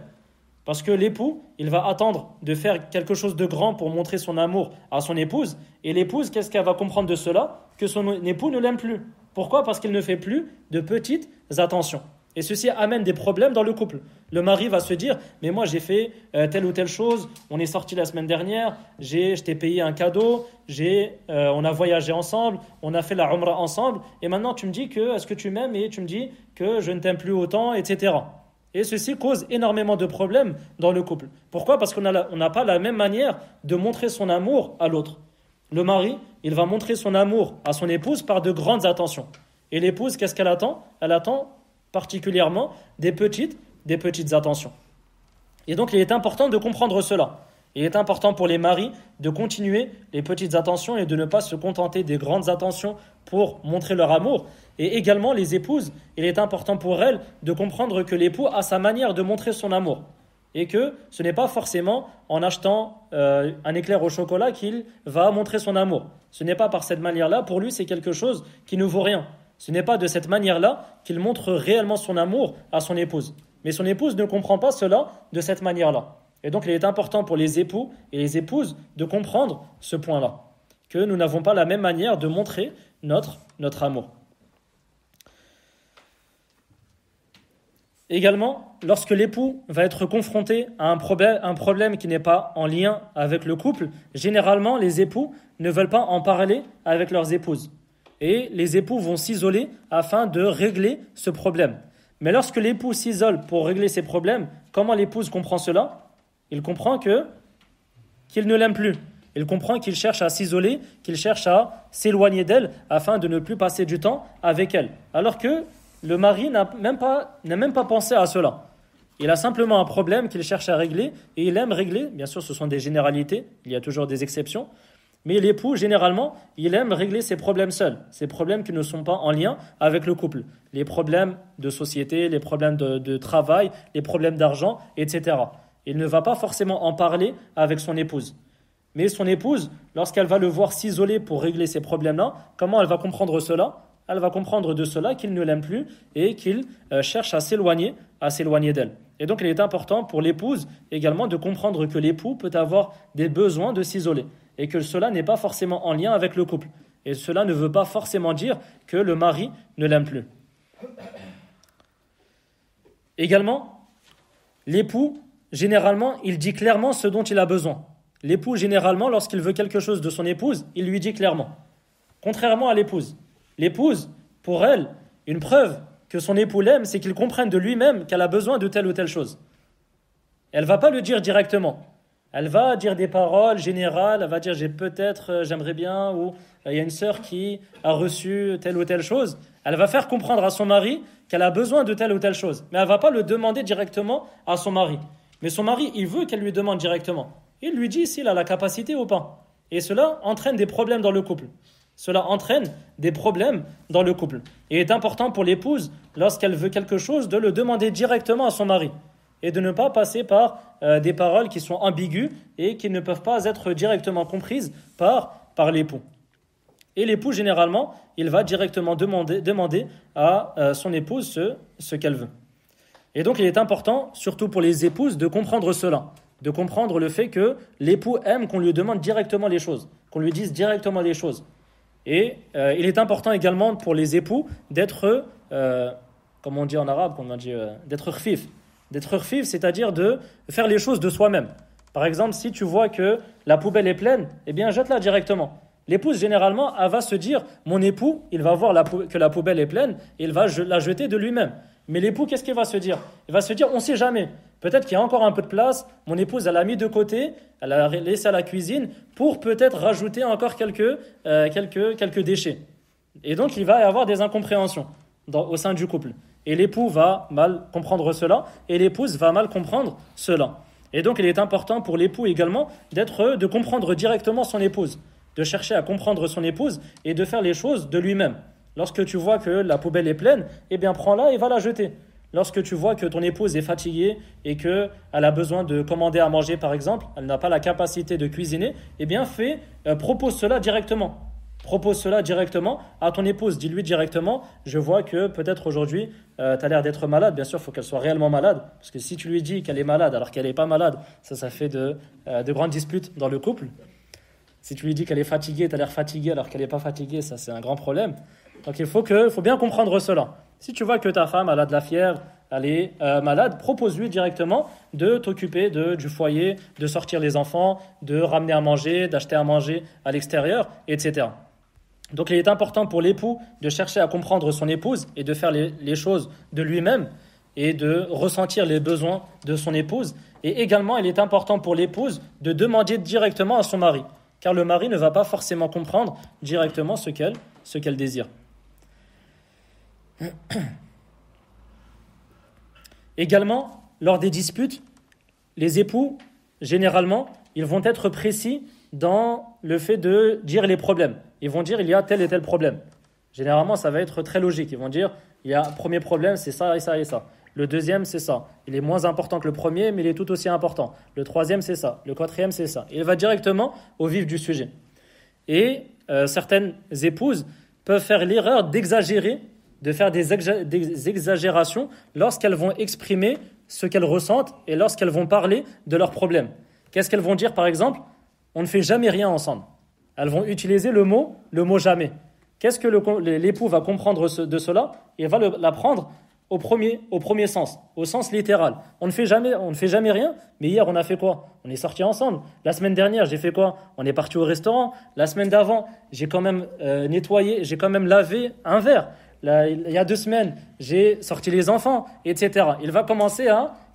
Parce que l'époux, il va attendre de faire quelque chose de grand pour montrer son amour à son épouse. Et l'épouse, qu'est-ce qu'elle va comprendre de cela ? Que son époux ne l'aime plus. Pourquoi ? Parce qu'il ne fait plus de petites attentions. Et ceci amène des problèmes dans le couple. Le mari va se dire, mais moi j'ai fait telle ou telle chose, on est sorti la semaine dernière, je t'ai payé un cadeau, on a voyagé ensemble, on a fait la umrah ensemble, et maintenant tu me dis que est-ce que tu m'aimes et tu me dis que je ne t'aime plus autant, etc. Et ceci cause énormément de problèmes dans le couple. Pourquoi ? Parce qu'on n'a pas la même manière de montrer son amour à l'autre. Le mari, il va montrer son amour à son épouse par de grandes attentions. Et l'épouse, qu'est-ce qu'elle attend ? Elle attend particulièrement des petites attentions. Et donc il est important de comprendre cela. Il est important pour les maris de continuer les petites attentions et de ne pas se contenter des grandes attentions pour montrer leur amour. Et également les épouses, il est important pour elles de comprendre que l'époux a sa manière de montrer son amour. Et que ce n'est pas forcément en achetant un éclair au chocolat qu'il va montrer son amour. Ce n'est pas par cette manière-là, pour lui c'est quelque chose qui ne vaut rien. Ce n'est pas de cette manière-là qu'il montre réellement son amour à son épouse. Mais son épouse ne comprend pas cela de cette manière-là. Et donc il est important pour les époux et les épouses de comprendre ce point-là, que nous n'avons pas la même manière de montrer notre amour. Également, lorsque l'époux va être confronté à un problème qui n'est pas en lien avec le couple, généralement les époux ne veulent pas en parler avec leurs épouses. Et les époux vont s'isoler afin de régler ce problème. Mais lorsque l'époux s'isole pour régler ses problèmes, comment l'épouse comprend cela? Il comprend qu'il ne l'aime plus. Il comprend qu'il cherche à s'isoler, qu'il cherche à s'éloigner d'elle afin de ne plus passer du temps avec elle. Alors que le mari n'a même pas pensé à cela. Il a simplement un problème qu'il cherche à régler et il aime régler. Bien sûr, ce sont des généralités, il y a toujours des exceptions. Mais l'époux, généralement, il aime régler ses problèmes seul. Ces problèmes qui ne sont pas en lien avec le couple. Les problèmes de société, les problèmes de travail, les problèmes d'argent, etc. Il ne va pas forcément en parler avec son épouse. Mais son épouse, lorsqu'elle va le voir s'isoler pour régler ces problèmes-là, comment elle va comprendre cela? Elle va comprendre de cela qu'il ne l'aime plus et qu'il cherche à s'éloigner d'elle. Et donc il est important pour l'épouse également de comprendre que l'époux peut avoir des besoins de s'isoler et que cela n'est pas forcément en lien avec le couple. Et cela ne veut pas forcément dire que le mari ne l'aime plus. Également, l'époux, généralement, il dit clairement ce dont il a besoin. L'époux, généralement, lorsqu'il veut quelque chose de son épouse, il lui dit clairement. Contrairement à l'épouse. L'épouse, pour elle, une preuve que son époux l'aime, c'est qu'il comprenne de lui-même qu'elle a besoin de telle ou telle chose. Elle ne va pas le dire directement. Elle va dire des paroles générales, elle va dire j'aimerais bien, ou il y a une sœur qui a reçu telle ou telle chose. Elle va faire comprendre à son mari qu'elle a besoin de telle ou telle chose. Mais elle ne va pas le demander directement à son mari. Mais son mari, il veut qu'elle lui demande directement. Il lui dit s'il a la capacité ou pas. Et cela entraîne des problèmes dans le couple. Cela entraîne des problèmes dans le couple. Et il est important pour l'épouse, lorsqu'elle veut quelque chose, de le demander directement à son mari. Et de ne pas passer par des paroles qui sont ambiguës et qui ne peuvent pas être directement comprises par l'époux. Et l'époux, généralement, il va directement demander à son épouse ce qu'elle veut. Et donc, il est important, surtout pour les épouses, de comprendre cela. De comprendre le fait que l'époux aime qu'on lui demande directement les choses, qu'on lui dise directement les choses. Et il est important également pour les époux d'être, comme on dit en arabe, d'être khfif. D'être khfif, c'est-à-dire de faire les choses de soi-même. Par exemple, si tu vois que la poubelle est pleine, eh bien jette-la directement. L'épouse, généralement, elle va se dire, mon époux, il va voir que la poubelle est pleine et il va la jeter de lui-même. Mais l'époux, qu'est-ce qu'il va se dire? Il va se dire, on ne sait jamais. Peut-être qu'il y a encore un peu de place, mon épouse, elle l'a mis de côté, elle l'a laissé à la cuisine pour peut-être rajouter encore quelques déchets. Et donc, il va y avoir des incompréhensions au sein du couple. Et l'époux va mal comprendre cela, et l'épouse va mal comprendre cela. Et donc, il est important pour l'époux également de comprendre directement son épouse, de chercher à comprendre son épouse et de faire les choses de lui-même. Lorsque tu vois que la poubelle est pleine, eh bien prends-la et va la jeter. Lorsque tu vois que ton épouse est fatiguée et qu'elle a besoin de commander à manger par exemple, elle n'a pas la capacité de cuisiner, eh bien propose cela directement. Propose cela directement à ton épouse. Dis-lui directement, je vois que peut-être aujourd'hui, tu as l'air d'être malade. Bien sûr, il faut qu'elle soit réellement malade. Parce que si tu lui dis qu'elle est malade alors qu'elle n'est pas malade, ça fait de grandes disputes dans le couple. Si tu lui dis qu'elle est fatiguée, tu as l'air fatiguée alors qu'elle n'est pas fatiguée, ça c'est un grand problème. Donc il faut bien comprendre cela. Si tu vois que ta femme elle a de la fièvre, elle est malade, propose-lui directement de t'occuper du foyer, de sortir les enfants, de ramener à manger, d'acheter à manger à l'extérieur, etc. Donc il est important pour l'époux de chercher à comprendre son épouse et de faire les choses de lui-même et de ressentir les besoins de son épouse. Et également, il est important pour l'épouse de demander directement à son mari, car le mari ne va pas forcément comprendre directement ce qu'elle désire. Également, lors des disputes, les époux, généralement, ils vont être précis dans le fait de dire les problèmes. Ils vont dire il y a tel et tel problème. Généralement, ça va être très logique. Ils vont dire il y a premier problème, c'est ça et ça et ça. Le deuxième, c'est ça. Il est moins important que le premier, mais il est tout aussi important. Le troisième, c'est ça. Le quatrième, c'est ça. Il va directement au vif du sujet. Et certaines épouses peuvent faire l'erreur d'exagérer, de faire des exagérations lorsqu'elles vont exprimer ce qu'elles ressentent et lorsqu'elles vont parler de leurs problèmes. Qu'est-ce qu'elles vont dire, par exemple? On ne fait jamais rien ensemble. Elles vont utiliser le mot jamais. Qu'est-ce que l'époux va comprendre de cela? Il va la prendre au premier sens, au sens littéral. On ne fait jamais rien, mais hier on a fait quoi? On est sortis ensemble. La semaine dernière, j'ai fait quoi? On est parti au restaurant. La semaine d'avant, j'ai quand même nettoyé, j'ai quand même lavé un verre. il y a 2 semaines, j'ai sorti les enfants, etc. Il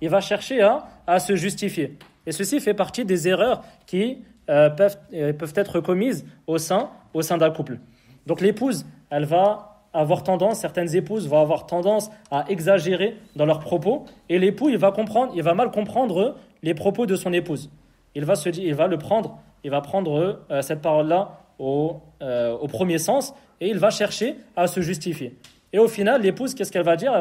va chercher à se justifier. Et ceci fait partie des erreurs qui peuvent être commises au sein d'un couple. Donc l'épouse, elle va avoir tendance, certaines épouses vont avoir tendance à exagérer dans leurs propos, et l'époux, il va mal comprendre les propos de son épouse. Il va prendre cette parole-là au premier sens, et il va chercher à se justifier. Et au final, l'épouse, qu'est-ce qu'elle va dire ?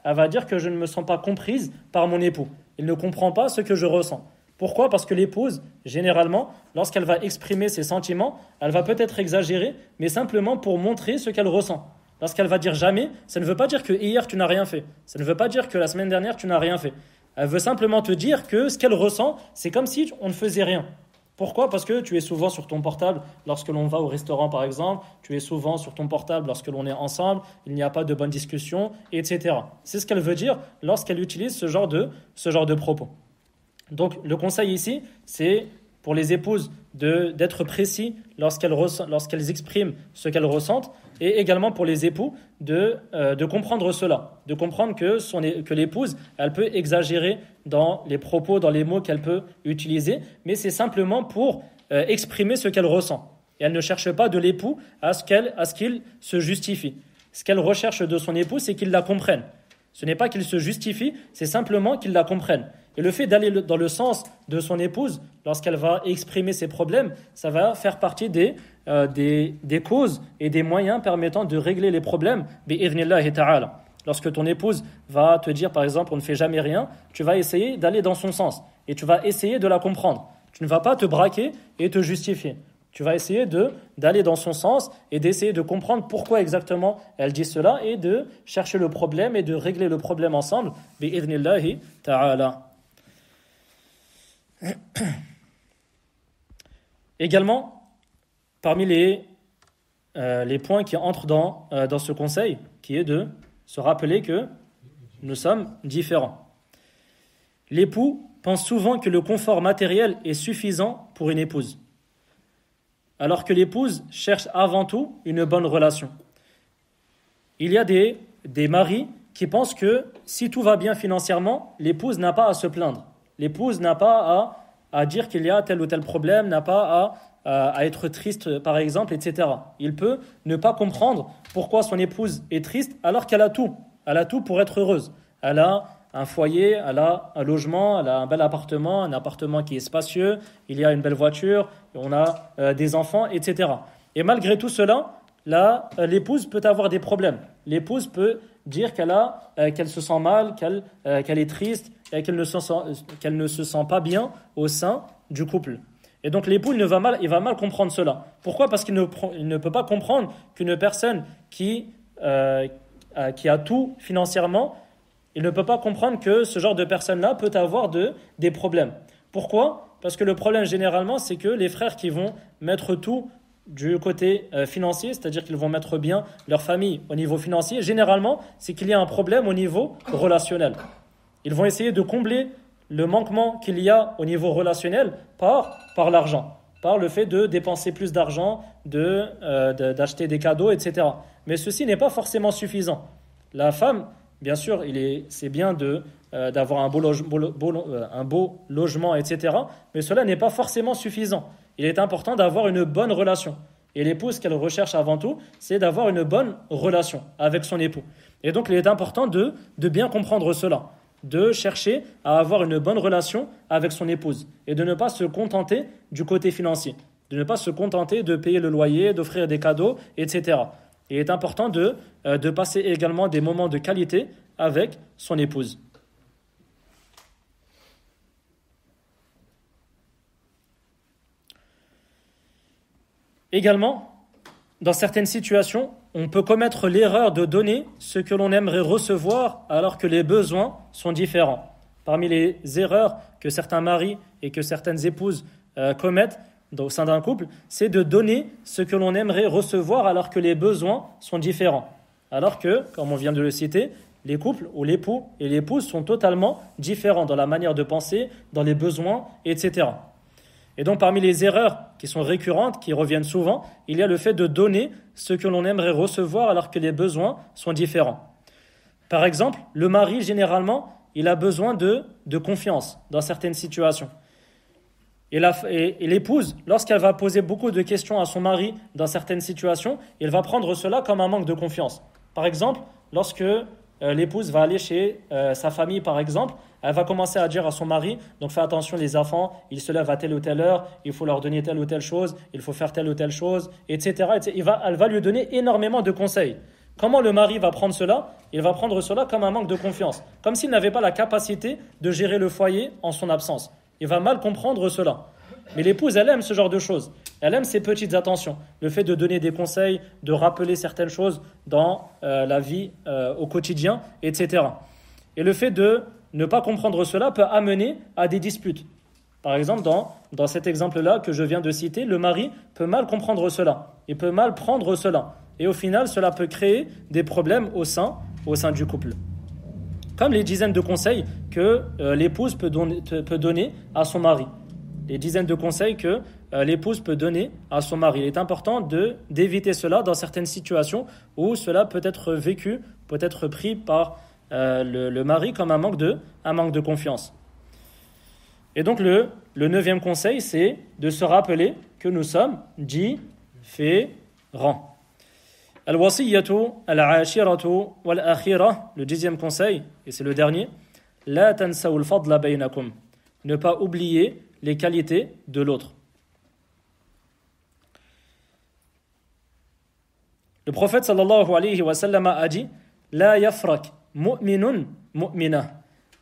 Elle va dire que je ne me sens pas comprise par mon époux. Il ne comprend pas ce que je ressens. Pourquoi ? Parce que l'épouse, généralement, lorsqu'elle va exprimer ses sentiments, elle va peut-être exagérer, mais simplement pour montrer ce qu'elle ressent. Lorsqu'elle va dire jamais, ça ne veut pas dire que hier tu n'as rien fait. Ça ne veut pas dire que la semaine dernière tu n'as rien fait. Elle veut simplement te dire que ce qu'elle ressent, c'est comme si on ne faisait rien. Pourquoi ? Parce que tu es souvent sur ton portable lorsque l'on va au restaurant par exemple, tu es souvent sur ton portable lorsque l'on est ensemble, il n'y a pas de bonne discussion, etc. C'est ce qu'elle veut dire lorsqu'elle utilise ce genre de propos. Donc le conseil ici, c'est pour les épouses d'être précis lorsqu'elles expriment ce qu'elles ressentent, et également pour les époux de comprendre cela, de comprendre que l'épouse, elle peut exagérer dans les propos, dans les mots qu'elle peut utiliser, mais c'est simplement pour exprimer ce qu'elle ressent. Et elle ne cherche pas de l'époux à ce qu'il se justifie. Ce qu'elle recherche de son époux, c'est qu'il la comprenne. Ce n'est pas qu'il se justifie, c'est simplement qu'il la comprenne. Et le fait d'aller dans le sens de son épouse, lorsqu'elle va exprimer ses problèmes, ça va faire partie des causes et des moyens permettant de régler les problèmes. Bi'idhnillahi ta'ala. Lorsque ton épouse va te dire, par exemple, on ne fait jamais rien, tu vas essayer d'aller dans son sens et tu vas essayer de la comprendre. Tu ne vas pas te braquer et te justifier. Tu vas essayer d'aller dans son sens et d'essayer de comprendre pourquoi exactement elle dit cela et de chercher le problème et de régler le problème ensemble. Bi'idhnillahi ta'ala. Également, parmi les points qui entrent dans ce conseil, qui est de se rappeler que nous sommes différents. L'époux pense souvent que le confort matériel est suffisant pour une épouse, alors que l'épouse cherche avant tout une bonne relation. Il y a des maris qui pensent que si tout va bien financièrement, l'épouse n'a pas à se plaindre. L'épouse n'a pas à dire qu'il y a tel ou tel problème, n'a pas à être triste, par exemple, etc. Il peut ne pas comprendre pourquoi son épouse est triste alors qu'elle a tout. Elle a tout pour être heureuse. Elle a un foyer, elle a un logement, elle a un bel appartement, un appartement qui est spacieux, il y a une belle voiture, on a des enfants, etc. Et malgré tout cela, l'épouse peut avoir des problèmes. L'épouse peut dire qu'elle se sent mal, qu'elle est triste, et qu'elle ne se sent pas bien au sein du couple. Et donc l'époux, il va mal comprendre cela. Pourquoi ? Parce qu'il ne peut pas comprendre qu'une personne qui a tout financièrement, il ne peut pas comprendre que ce genre de personne-là peut avoir des problèmes. Pourquoi ? Parce que le problème généralement, c'est que les frères qui vont mettre tout du côté financier, c'est-à-dire qu'ils vont mettre bien leur famille au niveau financier, généralement, c'est qu'il y a un problème au niveau relationnel. Ils vont essayer de combler le manquement qu'il y a au niveau relationnel par l'argent, par le fait de dépenser plus d'argent, d'acheter des cadeaux, etc. Mais ceci n'est pas forcément suffisant. La femme, bien sûr, c'est bien d'avoir un beau logement, etc. Mais cela n'est pas forcément suffisant. Il est important d'avoir une bonne relation. Et l'épouse, qu'elle recherche avant tout, c'est d'avoir une bonne relation avec son époux. Et donc, il est important de bien comprendre cela, de chercher à avoir une bonne relation avec son épouse et de ne pas se contenter du côté financier, de ne pas se contenter de payer le loyer, d'offrir des cadeaux, etc. Il est important de passer également des moments de qualité avec son épouse. Également, dans certaines situations, on peut commettre l'erreur de donner ce que l'on aimerait recevoir alors que les besoins sont différents. Parmi les erreurs que certains maris et que certaines épouses commettent au sein d'un couple, c'est de donner ce que l'on aimerait recevoir alors que les besoins sont différents. Alors que, comme on vient de le citer, les couples ou l'époux et l'épouse sont totalement différents dans la manière de penser, dans les besoins, etc. Et donc parmi les erreurs qui sont récurrentes, qui reviennent souvent, il y a le fait de donner ce que l'on aimerait recevoir alors que les besoins sont différents. Par exemple, le mari, généralement, il a besoin de confiance dans certaines situations. Et l'épouse, lorsqu'elle va poser beaucoup de questions à son mari dans certaines situations, elle va prendre cela comme un manque de confiance. Par exemple, lorsque l'épouse va aller chez sa famille, par exemple, elle va commencer à dire à son mari, donc fais attention les enfants, ils se lèvent à telle ou telle heure, il faut leur donner telle ou telle chose, il faut faire telle ou telle chose, etc. Elle va lui donner énormément de conseils. Comment le mari va prendre cela? Il va prendre cela comme un manque de confiance, comme s'il n'avait pas la capacité de gérer le foyer en son absence. Il va mal comprendre cela. Mais l'épouse, elle aime ce genre de choses. Elle aime ces petites attentions. Le fait de donner des conseils, de rappeler certaines choses dans la vie au quotidien, etc. Et le fait de ne pas comprendre cela peut amener à des disputes. Par exemple, dans cet exemple-là que je viens de citer, le mari peut mal comprendre cela. Il peut mal prendre cela. Et au final, cela peut créer des problèmes au sein du couple. Comme les dizaines de conseils que l'épouse peut donner à son mari. Les dizaines de conseils que l'épouse peut donner à son mari. Il est important d'éviter cela dans certaines situations où cela peut être vécu, peut être pris par le mari comme un manque de confiance. Et donc le 9e conseil, c'est de se rappeler que nous sommes différents. Al-wasiyyatu al-ashiratu wal-akhira, le 10e conseil, et c'est le dernier, la tansaw al-fadla baynakum, ne pas oublier les qualités de l'autre. Le prophète sallallahu alayhi wa sallam a dit la yafrak mu'minun mu'mina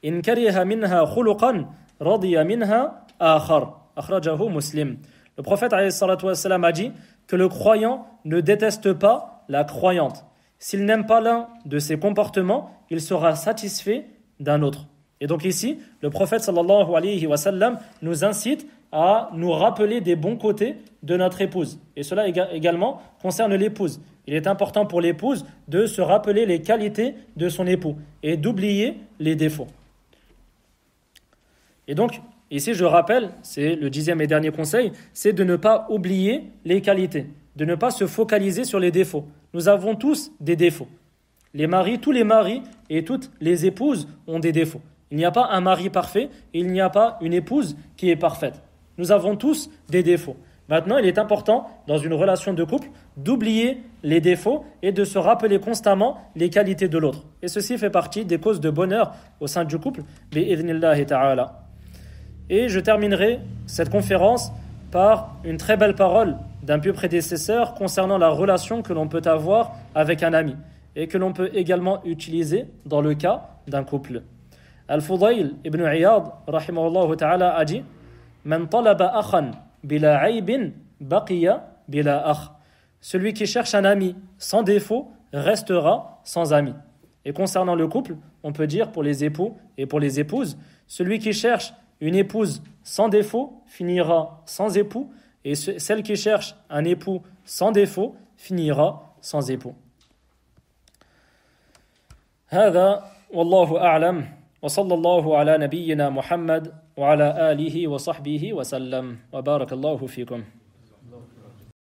in kariha minha khuluqan radiya minha akhar akhrajahu Muslim. Le prophète alayhi salatu wa sallam a dit que le croyant ne déteste pas la croyante. S'il n'aime pas l'un de ses comportements, il sera satisfait d'un autre. Et donc ici, le prophète sallallahu alayhi wa sallam nous incite à nous rappeler des bons côtés de notre épouse. Et cela également concerne l'épouse. Il est important pour l'épouse de se rappeler les qualités de son époux et d'oublier les défauts. Et donc, ici je rappelle, c'est le 10e et dernier conseil, c'est de ne pas oublier les qualités, de ne pas se focaliser sur les défauts. Nous avons tous des défauts. Les maris, tous les maris et toutes les épouses ont des défauts. Il n'y a pas un mari parfait et il n'y a pas une épouse qui est parfaite. Nous avons tous des défauts. Maintenant, il est important, dans une relation de couple, d'oublier les défauts et de se rappeler constamment les qualités de l'autre. Et ceci fait partie des causes de bonheur au sein du couple. Bi'idhnillahi ta'ala. Et je terminerai cette conférence par une très belle parole d'un pieux prédécesseur concernant la relation que l'on peut avoir avec un ami et que l'on peut également utiliser dans le cas d'un couple. Al-Fudayl ibn Iyad, rahimahullah ta'ala, a dit Man talaba akhan bila aybin baqiya bila akh. Celui qui cherche un ami sans défaut restera sans ami. Et concernant le couple, on peut dire pour les époux et pour les épouses, celui qui cherche une épouse sans défaut finira sans époux, et celle qui cherche un époux sans défaut finira sans époux. هذا والله أعلم وصلى الله على نبينا محمد وعلى آله وصحبه وسلم وبارك الله فيكم.